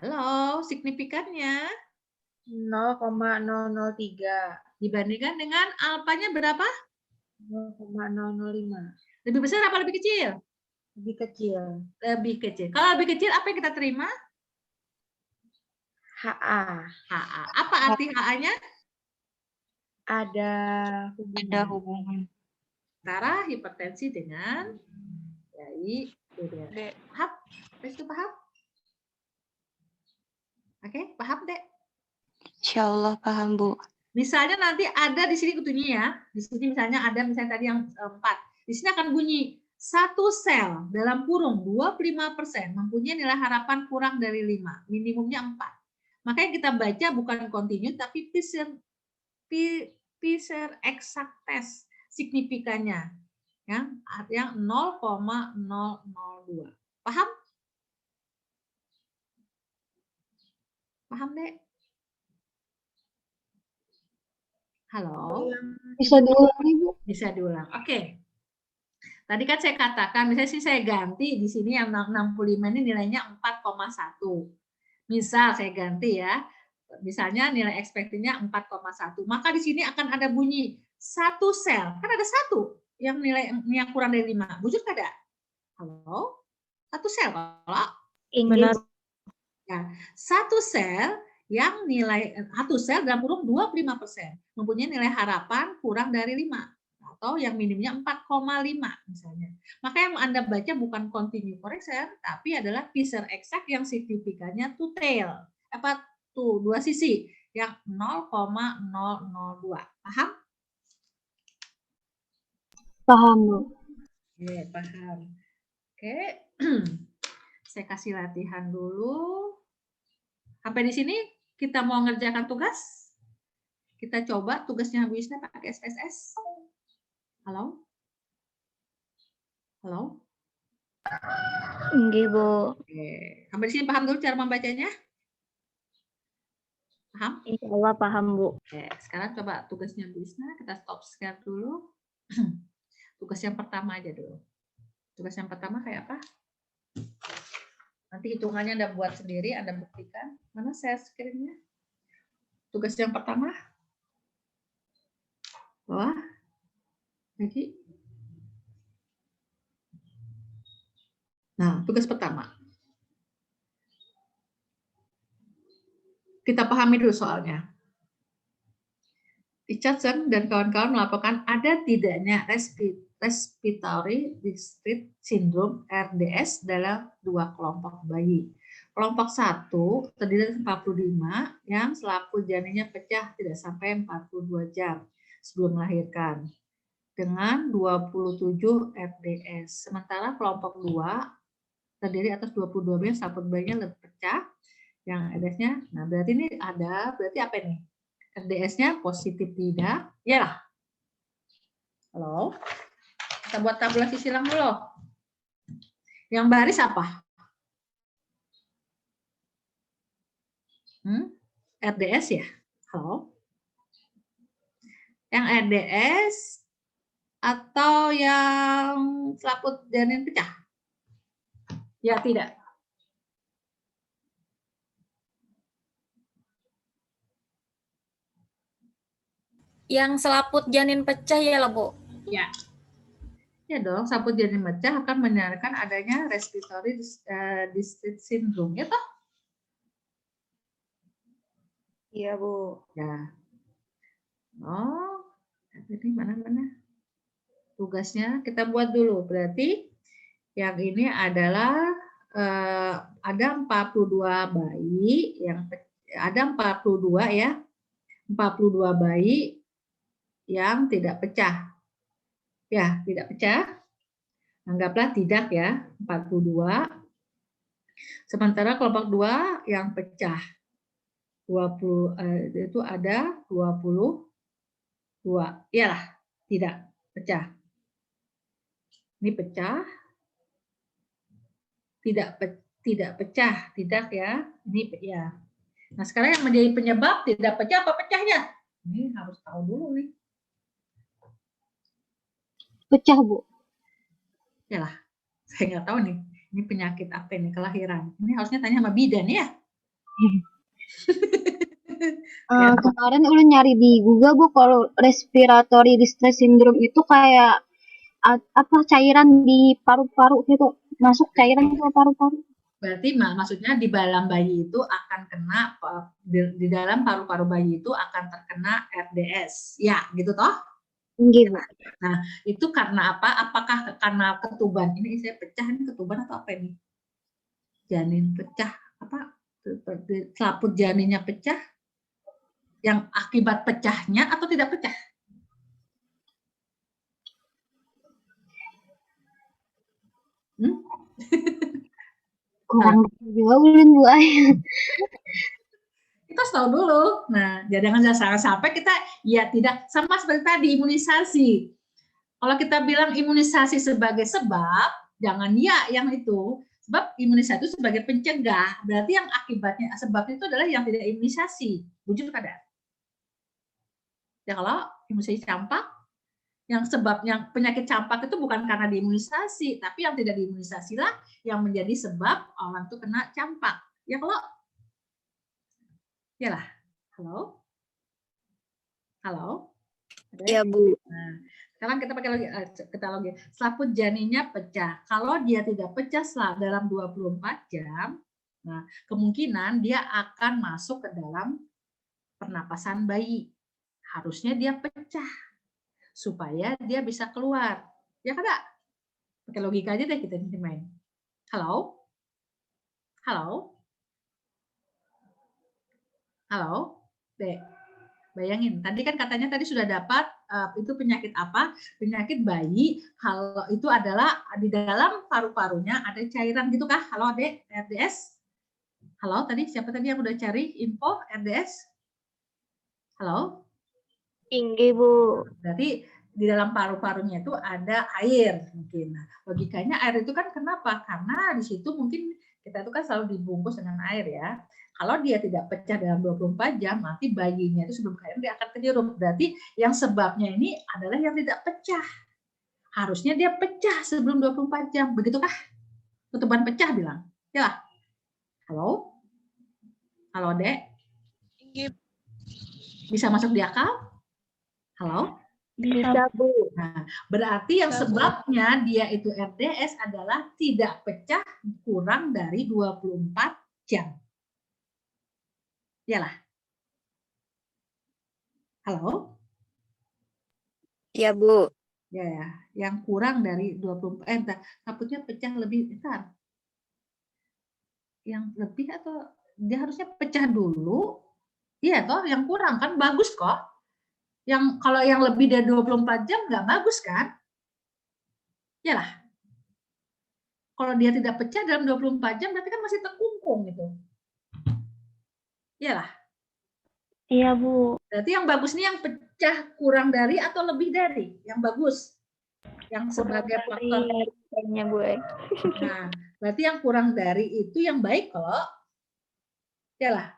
Halo, signifikannya 0,003 dibandingkan dengan alfanya berapa? 0,005. Lebih besar apa lebih kecil? Lebih kecil. Lebih kecil. Kalau lebih kecil apa yang kita terima? HA. HA. Apa arti HA-nya? Ada hubungan. Antara hipertensi dengan diabetes. Paham? Itu paham? Oke, paham, Dek? Insya Allah paham, Bu. Misalnya nanti ada di sini kutunya ya. Di sini misalnya ada tadi yang 4. Di sini akan bunyi satu sel dalam kurung 25% mempunyai nilai harapan kurang dari 5, minimumnya 4. Makanya kita baca bukan continue tapi PCR exact test signifikannya yang 0,002. Paham? Paham, Dek? Halo? Bisa diulang, Ibu? Bisa diulang. Oke. Tadi kan saya katakan, misalnya sih saya ganti di sini yang 65 ini nilainya 4,1. Misal saya ganti ya. Misalnya nilai ekspektifnya 4,1. Maka di sini akan ada bunyi satu sel. Kan ada satu yang nilai yang kurang dari 5. Wujud ada? Halo? Satu sel. Kalau Benar. ya, satu sel yang nilai satu sel dalam kurung 25% mempunyai nilai harapan kurang dari 5 atau yang minimumnya 4,5 misalnya. Maka yang Anda baca bukan continue correction tapi adalah PCR exact yang signifikannya two tail. Apa tuh? Dua sisi yang 0,002. Paham? Paham, Bu. Oke, paham. Oke. Saya kasih latihan dulu. Sampai di sini kita mau ngerjakan tugas. Kita coba tugasnya Bu Isna pakai SPSS. Halo? Halo? Enggak, Bu. Oke. Sampai di sini paham dulu cara membacanya? Paham? Insya Allah paham, Bu. Oke, sekarang coba tugasnya Bu Isna. Kita stop share dulu. Tugas yang pertama aja dulu. Tugas yang pertama kayak apa? Nanti hitungannya Anda buat sendiri, Anda buktikan. Mana share screen-nya? Tugas yang pertama. Wah. Jadi. Nah, tugas pertama. Kita pahami dulu soalnya. Richardson dan kawan-kawan melaporkan ada tidaknya respiratory distress syndrome RDS dalam 2 kelompok bayi. Kelompok 1 terdiri dari 45 yang selaput janinnya pecah tidak sampai 42 jam sebelum melahirkan dengan 27 RDS. Sementara kelompok 2 terdiri atas 22 yang selaput bayinya lebih pecah yang RDS-nya. Nah, berarti ini berarti apa ini? RDS-nya positif tidak? Ya lah. Halo. Kita buat tabulasi silang dulu. Yang baris apa? RDS ya? Halo. Yang RDS atau yang selaput janin pecah? Ya, tidak. Yang selaput janin pecah ya lah, Bu? Ya. Ya dong, selaput janin pecah akan menandakan adanya respiratory distress syndrome, ya toh? Iya, Bu. Ya. Oh, ini mana-mana. Tugasnya kita buat dulu. Berarti yang ini adalah ada 42 bayi yang ada 42 ya. 42 bayi yang tidak pecah. Ya, tidak pecah. Anggaplah tidak ya, 42. Sementara kelompok 2 yang pecah. 20 itu ada 22. Iyalah, tidak pecah. Ini pecah. Tidak pecah, tidak ya. Ini ya. Nah, sekarang yang menjadi penyebab tidak pecah apa pecahnya? Ini harus tahu dulu nih. Pecah, Bu. Yalah, saya nggak tahu nih. Ini penyakit apa ini, kelahiran. Ini harusnya tanya sama bidan ya. Kemarin ulun nyari di Google, Bu, kalau respiratory distress syndrome itu kayak apa cairan di paru-paru gitu, masuk cairan ke paru-paru. Berarti maksudnya di dalam bayi itu akan kena, di dalam paru-paru bayi itu akan terkena RDS. Ya, gitu toh? Gitu. Nah, itu karena apa? Apakah karena ketuban? Ini saya pecah, ini ketuban atau apa ini? Janin pecah, apa? Selaput janinnya pecah? Yang akibat pecahnya atau tidak pecah? Kurang juga ulun, Bu. Kita harus tahu dulu. Nah, jangan sampai kita ya tidak, sama seperti tadi imunisasi. Kalau kita bilang imunisasi sebagai sebab, jangan ya yang itu. Sebab imunisasi itu sebagai pencegah. Berarti yang akibatnya, sebabnya itu adalah yang tidak imunisasi. Wujud kadar. Ya kalau imunisasi campak, yang sebabnya penyakit campak itu bukan karena diimunisasi, tapi yang tidak diimunisasi lah yang menjadi sebab orang itu kena campak. Ya kalau, ya lah. Halo? Halo? Iya, Bu. Nah, sekarang kita pakai lagi. Selaput janinnya pecah. Kalau dia tidak pecah dalam 24 jam, nah kemungkinan dia akan masuk ke dalam pernapasan bayi. Harusnya dia pecah supaya dia bisa keluar. Ya kan, Kak? Pakai logika aja deh kita main. Halo? Halo? Halo? Dek. Bayangin, tadi kan katanya tadi sudah dapat itu penyakit apa? Penyakit bayi. Kalau itu adalah di dalam paru-parunya ada cairan gitu kah? Halo Dek, RDS? Halo, tadi siapa tadi yang udah cari info RDS? Halo? Tinggi, Bu. Berarti di dalam paru-parunya itu ada air mungkin. Nah, logikanya air itu kan kenapa? Karena di situ mungkin kita itu kan selalu dibungkus dengan air ya. Kalau dia tidak pecah dalam 24 jam, nanti bayinya itu sebelum kelahiran dia akan kejerup. Berarti yang sebabnya ini adalah yang tidak pecah. Harusnya dia pecah sebelum 24 jam. Begitukah? Ketuban pecah bilang. Ya. Halo? Halo, Dek? Bisa masuk di akal? Halo? Bisa, Bu. Nah, berarti yang sebabnya dia itu RDS adalah tidak pecah kurang dari 24 jam. Iyalah. Halo? Iya, Bu. Ya, yang kurang dari 24, takutnya pecah lebih, bentar. Yang lebih atau dia harusnya pecah dulu? Iya toh, yang kurang kan bagus kok. Yang kalau yang lebih dari 24 jam nggak bagus kan? Iyalah. Kalau dia tidak pecah dalam 24 jam berarti kan masih terkungkung gitu. Iyalah. Iya, Bu. Berarti yang bagus nih yang pecah kurang dari atau lebih dari? Yang bagus. Yang sebagai faktor. Kayaknya, Bu. Nah, berarti yang kurang dari itu yang baik kok. Iyalah.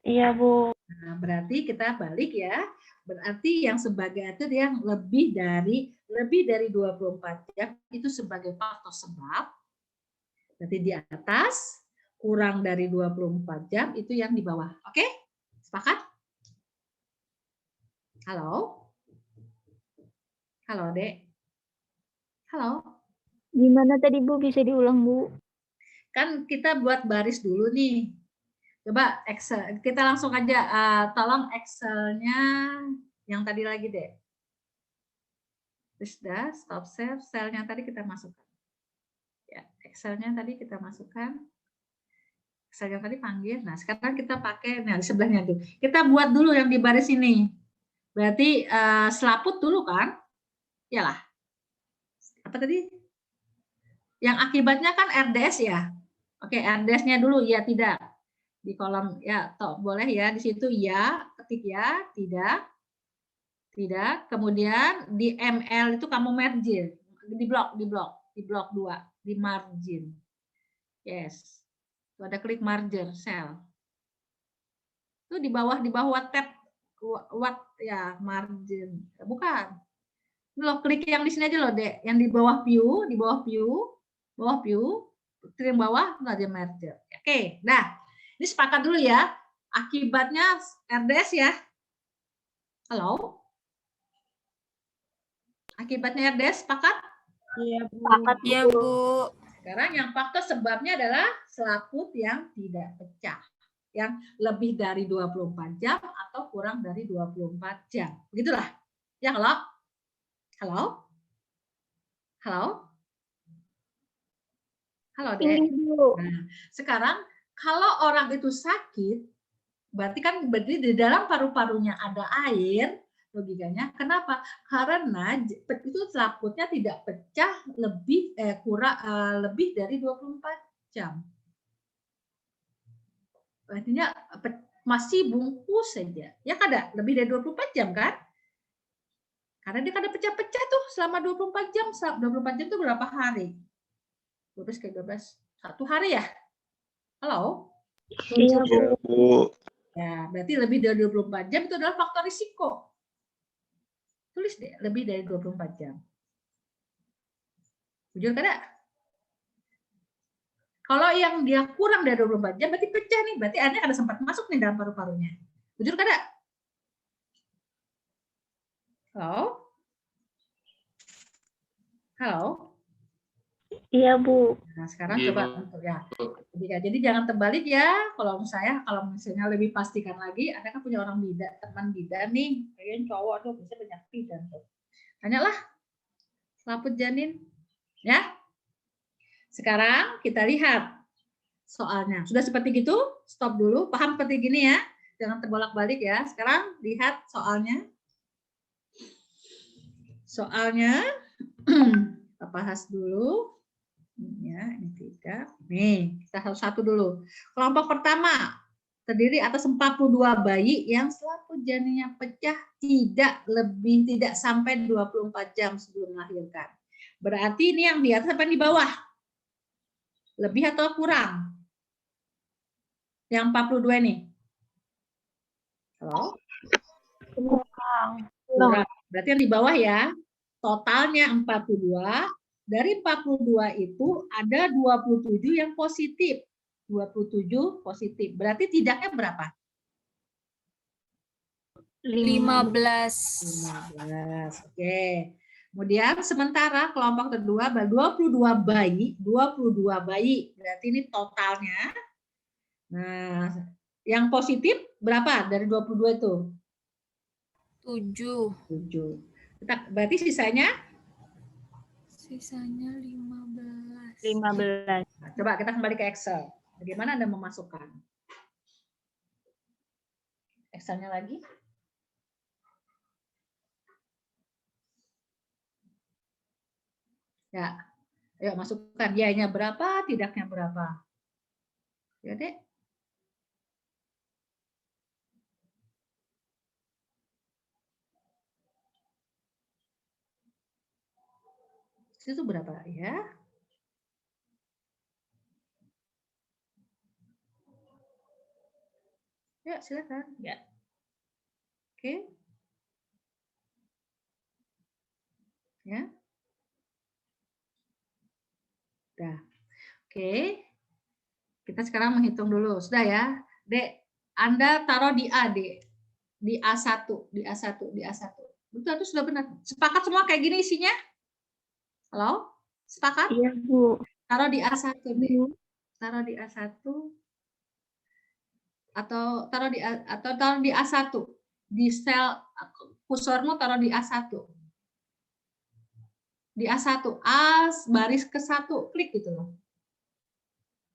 Iya, Bu. Nah, berarti kita balik ya. Berarti yang sebagai itu yang lebih dari 24 jam itu sebagai faktor sebab. Berarti di atas, kurang dari 24 jam itu yang di bawah. Oke? Sepakat? Halo? Halo, Dek. Halo. Gimana tadi Bu? Bisa diulang Bu? Kan kita buat baris dulu nih. Coba Excel, kita langsung aja, tolong Excel-nya yang tadi lagi deh. Terus dah, stop share, selnya tadi kita masukkan. Ya, Excel-nya tadi kita masukkan. Excel yang tadi panggil. Nah, sekarang kita pakai, nah di sebelahnya tuh. Kita buat dulu yang di baris ini. Berarti selaput dulu kan? Iyalah. Apa tadi? Yang akibatnya kan RDS ya. Oke, RDS-nya dulu, ya tidak. Di kolom, ya toh, boleh ya, di situ ya, ketik ya, tidak. Tidak. Kemudian di ML itu kamu merge. Di blok 2, di margin. Yes. Tuh ada klik merger cell. Itu di bawah tab what ya, margin. Bukan. Lo klik yang di sini aja loh, Dek. Yang di bawah view, klik yang bawah, ada merger. Oke, nah. Ini sepakat dulu ya. Akibatnya RDS ya. Halo? Akibatnya RDS sepakat? Iya, Bu. Iya, Bu. Sekarang yang faktor sebabnya adalah selaput yang tidak pecah. Yang lebih dari 24 jam atau kurang dari 24 jam. Begitulah. Ya, halo? Halo? Halo? Halo, Dek. Nah, sekarang kalau orang itu sakit, berarti kan di dalam paru-parunya ada air, logikanya. Kenapa? Karena itu selaputnya tidak pecah lebih dari 24 jam. Artinya masih bungkus saja. Ya kada lebih dari 24 jam kan? Karena dia kada pecah-pecah tuh selama 24 jam. 24 jam itu berapa hari? 12 ke 12. 1 hari ya? Halo? Iya, Bu. Ya, berarti lebih dari 24 jam itu adalah faktor risiko. Tulis deh, lebih dari 24 jam. Jujur kada? Kalau yang dia kurang dari 24 jam, berarti pecah nih. Berarti airnya kada sempat masuk nih dalam paru-parunya. Jujur kada? Halo? Halo? Iya Bu. Nah, sekarang coba ya. Jadi jangan terbalik ya. Kalau misalnya lebih pastikan lagi, Anda kan punya orang bidan, teman bidan nih, kalian cowok tuh bisa banyak bidan tuh. Tanyalah selaput janin, ya. Sekarang kita lihat soalnya. Sudah seperti gitu? Stop dulu. Paham seperti gini ya? Jangan terbolak-balik ya. Sekarang lihat soalnya. Soalnya kita bahas dulu. Ya, ini tidak. Nih, kita satu-satu dulu. Kelompok pertama terdiri atas 42 bayi yang selaput janinnya pecah tidak sampai 24 jam sebelum melahirkan. Berarti ini yang di atas apa yang di bawah? Lebih atau kurang? Yang 42 nih. Halo? Kurang. Berarti yang di bawah ya. Totalnya 42. Dari 42 itu ada 27 yang positif. 27 positif. Berarti tidaknya berapa? 15. Oke. Kemudian sementara kelompok kedua 22 bayi. Berarti ini totalnya. Nah, yang positif berapa dari 22 itu? 7. Berarti sisanya 15. 15. Nah, coba kita kembali ke Excel. Bagaimana Anda memasukkan? Excel-nya lagi. Ya, ayo masukkan. Ya-nya berapa, tidaknya berapa. Ya, Dek. Itu berapa ya? Ya, silakan. Ya. Oke. Ya. Udah. Oke. Kita sekarang menghitung dulu. Sudah ya? Dek, Anda taruh di A, Dek. Di A1, di A1, di A1. Betul, itu sudah benar. Sepakat semua kayak gini isinya? Halo? Sepakat? Iya, Bu. Taruh di A1 deh. Bu. Taruh di A1 atau taruh di A1. Di sel kursormu taruh di A1. Di A1, A baris ke-1, klik gitu loh.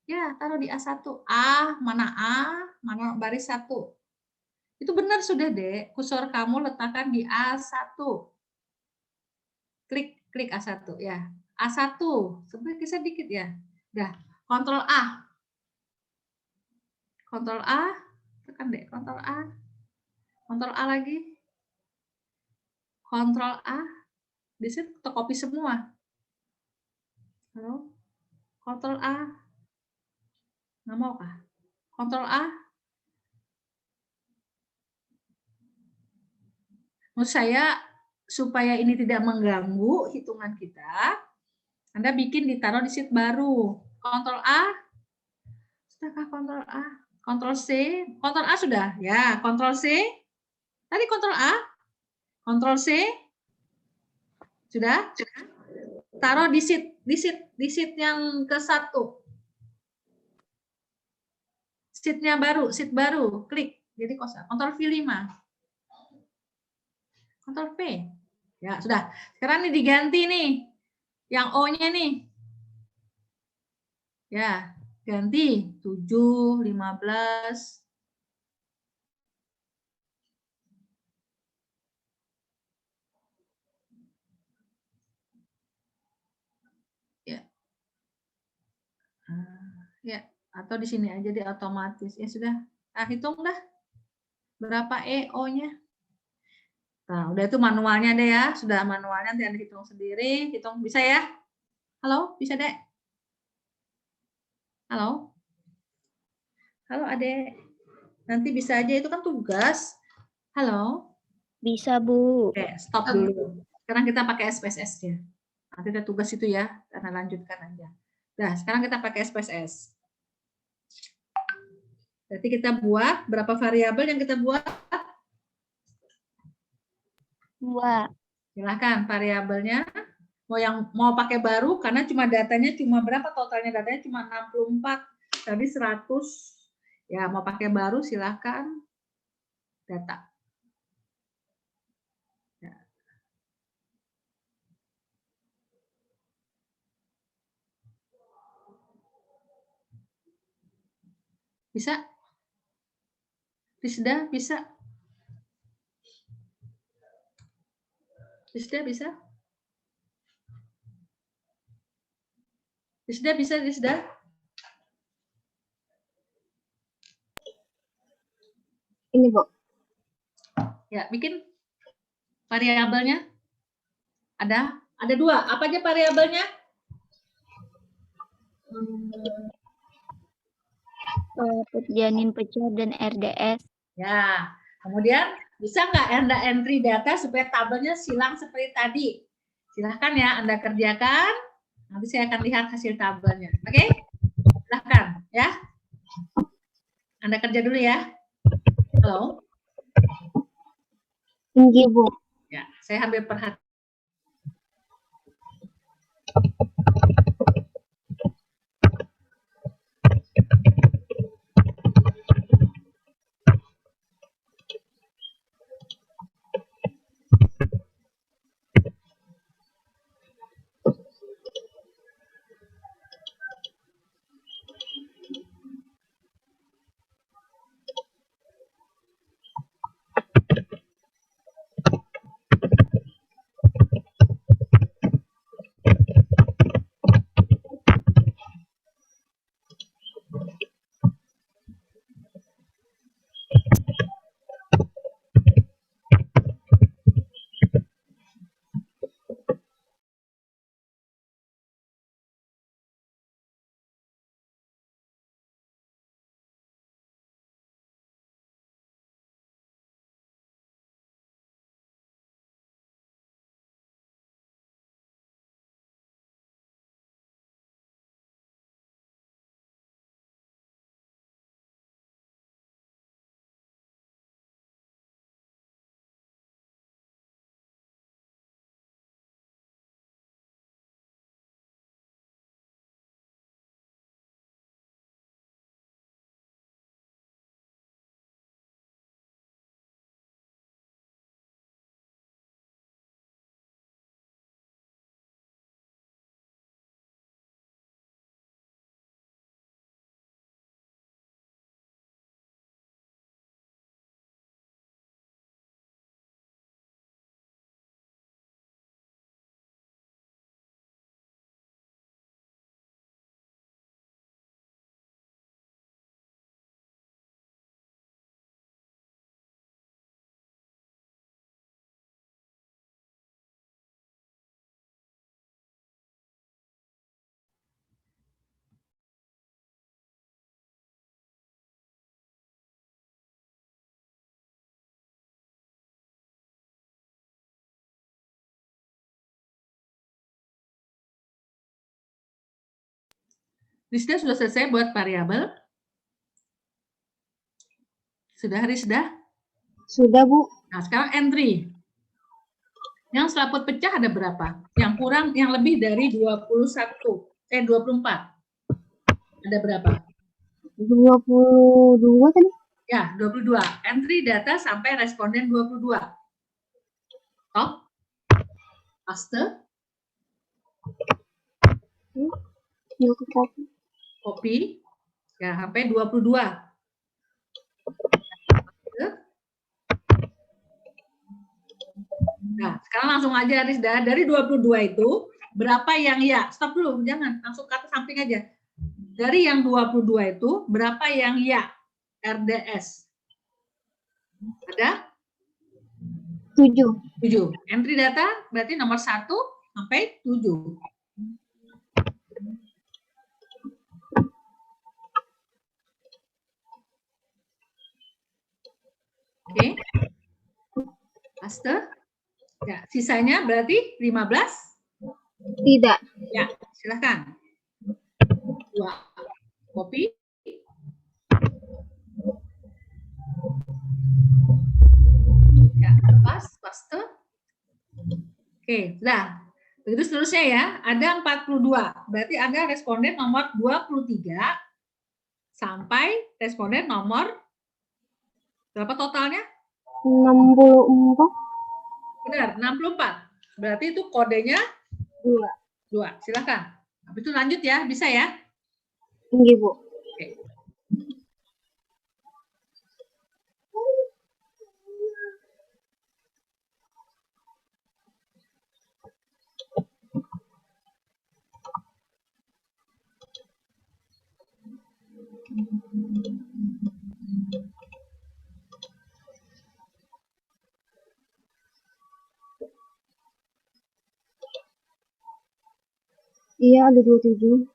Ya, taruh di A1. A, mana baris 1. Itu benar sudah, Dek. Kursor kamu letakkan di A1. Klik A1 ya. A1. Sebenarnya kisah dikit ya. Udah, Kontrol A. Kontrol A, tekan deh, Kontrol A. Kontrol A lagi. Kontrol A. Di sini copy semua. Halo? Kontrol A. Nggak mau kah? Kontrol A. Menurut saya, supaya ini tidak mengganggu hitungan kita, Anda bikin ditaruh di sheet baru. Kontrol A. Sudahkah Kontrol A? Kontrol C. Kontrol A sudah? Ya, Kontrol C. Tadi Kontrol A. Kontrol C. Sudah? Taruh di sheet yang ke-1. Sheet-nya baru, sheet baru. Klik. Jadi kosong. Kontrol V5. Kontrol V. Ya, sudah. Sekarang ini diganti nih. Yang O-nya nih. Ya, ganti 7, 15. Ya. Ya, atau di sini aja di otomatis. Ya sudah. Nah, hitung dah. Berapa EO-nya? Nah, udah itu manualnya deh ya. Sudah manualnya nanti Anda hitung sendiri. Hitung bisa ya? Halo, bisa, Dek? Halo? Halo, Adek. Nanti bisa aja, itu kan tugas. Halo? Bisa, Bu. Oke, stop dulu. Sekarang kita pakai SPSS ya. Nanti ada tugas itu ya, karena lanjutkan aja. Nah, sekarang kita pakai SPSS. Berarti kita buat, berapa variabel yang kita buat? 2. Silahkan variabelnya. Mau pakai baru, karena cuma datanya cuma berapa totalnya? Datanya cuma 64. Tadi 100. Ya, mau pakai baru silahkan. Data. Ya. Bisa? Risda, bisa? Risda, bisa? Risda, bisa, Risda? Ini, Bu. Ya, bikin variabelnya. Ada 2. Apa aja variabelnya? Put janin pecah dan RDS. Ya, kemudian bisa nggak Anda entry data supaya tabelnya silang seperti tadi? Silahkan ya Anda kerjakan. Nanti saya akan lihat hasil tabelnya. Oke? Silahkan ya. Anda kerja dulu ya. Halo? Tinggi, Bu. Ya, saya ambil perhatian. Rizda sudah selesai buat variabel? Sudah, Rizda? Sudah, Bu. Nah, sekarang entry. Yang selaput pecah ada berapa? Yang kurang, yang lebih dari 24. Ada berapa? 22 tadi. Ya, 22. Entry data sampai responden 22. Top. Paste. Copy. Ya, sampai 22. Nah, sekarang langsung aja, Rizda. Dari 22 itu, berapa yang ya? Stop dulu, jangan. Langsung kata samping aja. Dari yang 22 itu, berapa yang ya? RDS. Ada? 7. 7. Entry data berarti nomor 1 sampai 7. Oke. Paste. Ya, sisanya berarti 15? Tidak. Ya, silakan. 2. Copy. Ya, lepas, paste. Oke, nah. Begitu seterusnya ya, ada 42. Berarti ada responden nomor 23 sampai responden nomor berapa totalnya? 64. Benar, 64. Berarti itu kodenya 2. Silakan. Habis itu lanjut ya, bisa ya? Iya, Bu. Oke. Iya, ada 27.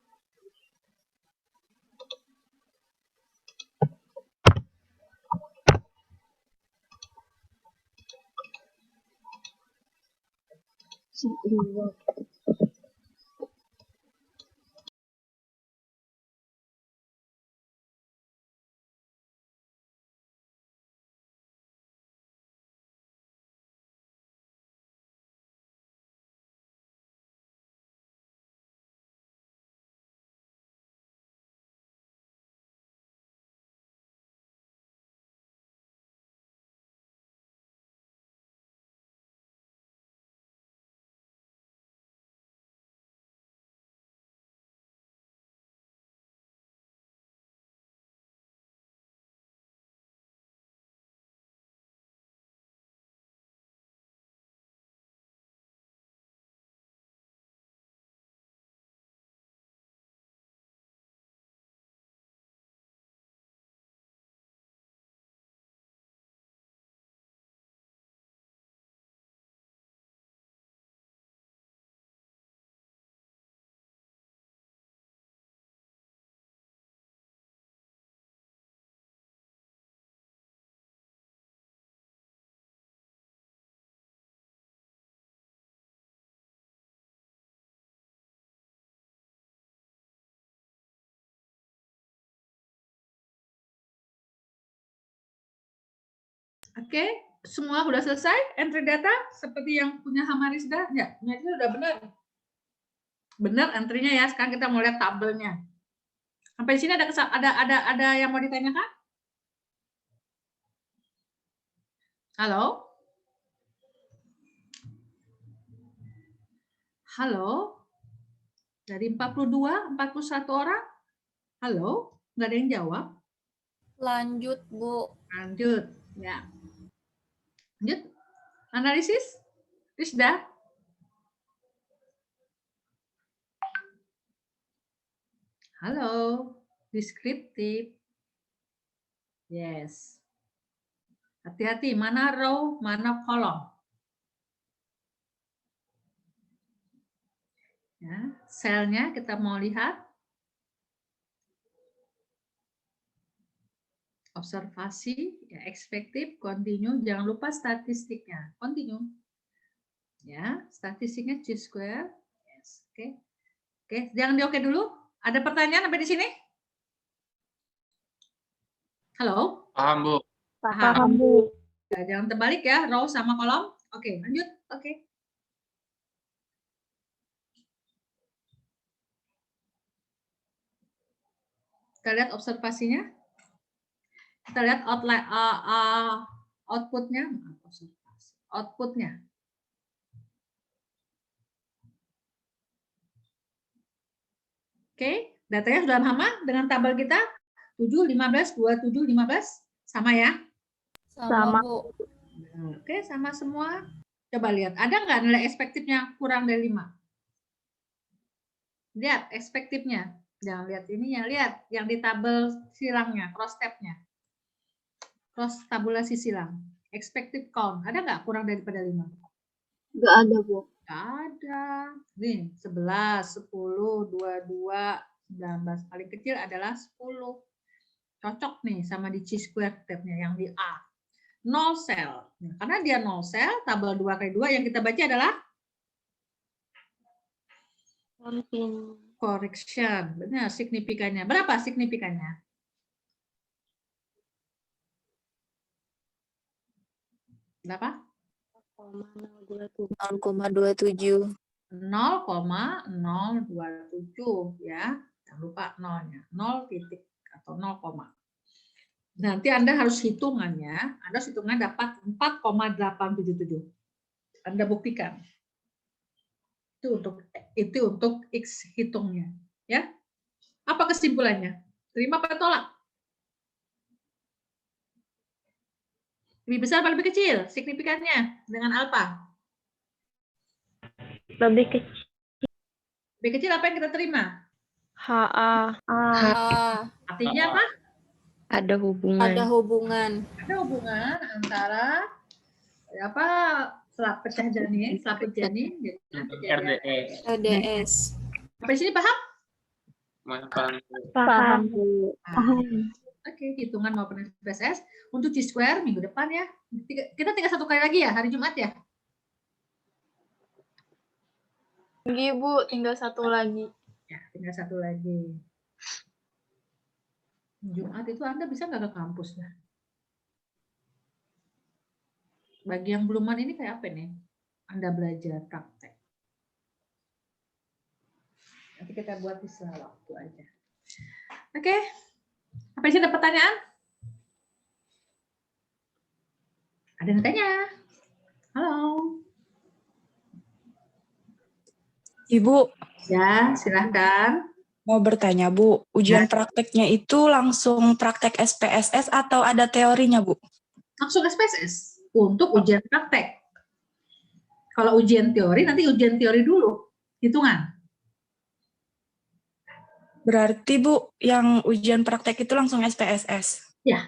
Oke, semua sudah selesai entry data seperti yang punya Hamarizda? Ya, punya itu sudah benar. Benar entry-nya ya. Sekarang kita mau lihat tabelnya. Sampai sini ada yang mau ditanyakan? Halo? Halo? Dari 42, 41 orang? Halo? Nggak ada yang jawab? Lanjut, Bu. Lanjut. Ya. Lanjut. Analisis? Rizda? Halo? Deskriptif? Yes. Hati-hati, mana row, mana kolom. Ya, selnya kita mau lihat. Observasi, ya, ekspektif, continue. Jangan lupa statistiknya. Continue. Ya, statistiknya C square. Yes, oke. Oke, jangan di oke dulu. Ada pertanyaan sampai di sini? Halo? Paham, Bu. Paham, Bu. Ya, jangan terbalik ya, row sama kolom. Oke, lanjut. Oke. Kita lihat observasinya. Kita lihat outline, outputnya. Outputnya. Oke, datanya sudah sama dengan tabel kita 7, 15, 27, 15. Sama ya? Sama, Bu. Oke, sama semua. Coba lihat, ada nggak nilai ekspektifnya kurang dari 5? Lihat ekspektifnya. Jangan lihat ininya, lihat yang di tabel silangnya, cross tabnya. Cross tabulasi silang. Expected count, ada nggak kurang daripada 5? Nggak ada, Bu. Nggak ada. Nih, 11, 10, 22, 19. Paling kecil adalah 10. Cocok nih sama di chi-square tabnya yang di A. 0 sel. Nah, karena dia 0 sel, tabel 2 kali 2 yang kita baca adalah correction. Benar, signifikannya. Berapa signifikannya? Berapa? 0,27. 0,027 ya. Jangan lupa nolnya. 0 titik atau 0, nanti Anda harus hitungannya. Anda harus hitungan dapat 4,877. Anda buktikan. Itu untuk X hitungnya, ya. Apa kesimpulannya? Terima apa tolak? Lebih besar atau lebih kecil signifikannya dengan alfa? Lebih kecil. Lebih kecil apa yang kita terima? HA. Artinya apa? Ada hubungan. Ada hubungan. Ada hubungan antara apa selaput janin dengan RDS. RDS. Sampai sini paham? Paham, Bu. Oke, hitungan maupun SPSS untuk chi-square minggu depan ya. Kita tinggal 1 kali lagi ya, hari Jumat ya. Iya, Bu, tinggal 1 lagi. Ya, tinggal 1 lagi. Jumat itu Anda bisa nggak ke kampus ya? Bagi yang beluman ini kayak apa nih? Anda belajar praktek. Nanti kita buat di sela waktu aja. Oke. Apa sih ada pertanyaan? Ada yang tanya? Halo. Ibu. Ya, silahkan. Mau bertanya, Bu. Ujian prakteknya itu langsung praktek SPSS atau ada teorinya, Bu? Langsung SPSS untuk ujian praktek. Kalau ujian teori, nanti ujian teori dulu. Hitungan. Berarti, Bu, yang ujian praktek itu langsung SPSS? Ya.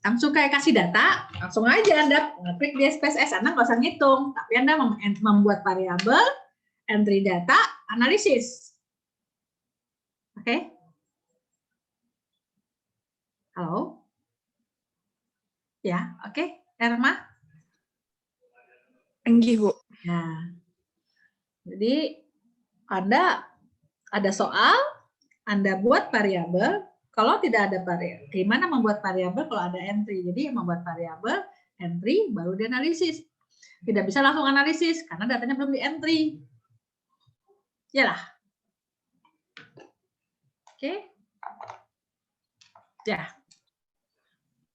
Langsung kayak kasih data, langsung aja Anda klik di SPSS. Anda nggak usah ngitung, tapi Anda membuat variabel, entry data, analisis. Oke? Halo? Ya, oke. Erma? Enggih, Bu. Nah, jadi Anda ada soal, Anda buat variabel. Kalau tidak ada variabel, gimana membuat variabel kalau ada entry? Jadi membuat variabel, entry, baru dianalisis. Tidak bisa langsung analisis karena datanya belum di entry. Yalah. Oke. Ya.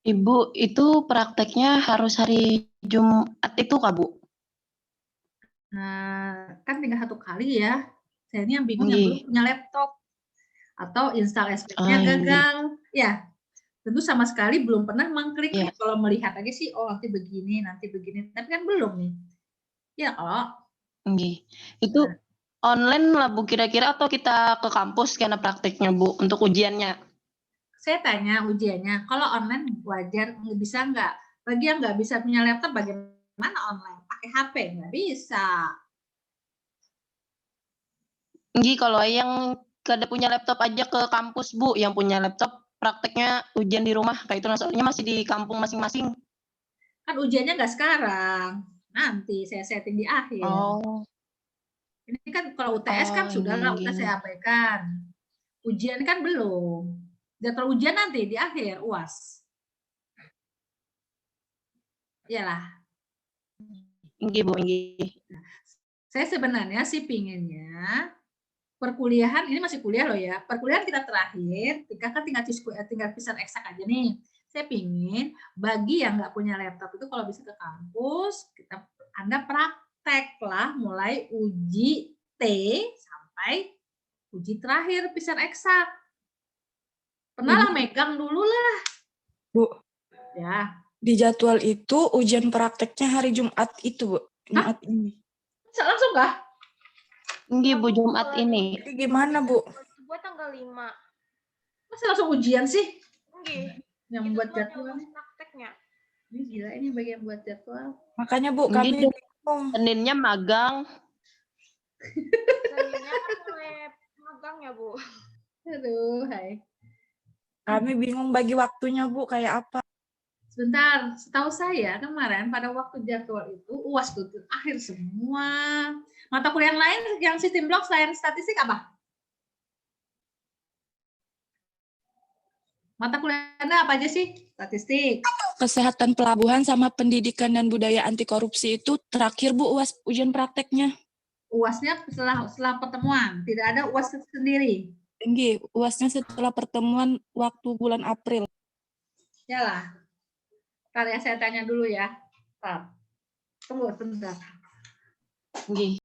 Ibu, itu prakteknya harus hari Jumat itu kah, Bu? Nah, kan tinggal 1 kali ya. Saya ini yang bingung yang belum punya laptop. Atau install SPSS-nya gagal. Ya, tentu sama sekali belum pernah mengklik. Kalau melihat aja sih, oh nanti begini. Tapi kan belum nih. Ya kalau. Itu online lah, Bu, kira-kira atau kita ke kampus karena prakteknya, Bu, untuk ujiannya? Saya tanya ujiannya, kalau online wajar, bisa nggak? Bagi yang nggak bisa punya laptop, bagaimana online? Pakai HP? Nggak bisa. Kalau yang kada punya laptop aja ke kampus, Bu. Yang punya laptop prakteknya ujian di rumah. Kayak itu soalnya masih di kampung masing-masing. Kan ujiannya nggak sekarang. Nanti saya setting di akhir. Oh. Ini kan kalau UTS kan sudah lah, UTS saya abaikan. Ujian kan belum. Jadwal ujian nanti di akhir UAS. Iyalah. Inggih, Bu, inggih. Saya sebenarnya sih pinginnya perkuliahan, ini masih kuliah loh ya, perkuliahan kita terakhir, kan tinggal pisah eksak aja nih. Saya pingin bagi yang nggak punya laptop itu kalau bisa ke kampus, Anda praktek lah mulai uji T sampai uji terakhir pisah eksak. Pernah lah megang dulu lah. Bu, Ya. di jadwal itu ujian prakteknya hari Jumat itu, Bu. Jumat ini. Bisa langsung nggak? Inggih, Bu, Jumat ini. Jadi gimana, Bu? Buat tanggal 5. Masa langsung ujian sih? Enggak. Yang membuat jadwal. Prakteknya. Ini gila, ini bagian buat jadwal. Makanya, Bu, kami bingung. Seninnya magang. Seninnya kan mulai magang ya, Bu. Aduh, hai. Kami bingung bagi waktunya, Bu, kayak apa? Sebentar, setahu saya kemarin pada waktu jadwal itu UAS itu akhir semua. Mata kuliah lain yang sistem blok selain statistik apa? Mata kuliah Anda apa aja sih? Statistik. Kesehatan pelabuhan sama pendidikan dan budaya anti korupsi itu terakhir, Bu, UAS ujian prakteknya. UASnya setelah pertemuan, tidak ada UAS sendiri. Tinggi, UASnya setelah pertemuan waktu bulan April. Yalah. Ntar ya saya tanya dulu ya. Ntar. Tunggu sebentar. Nggih.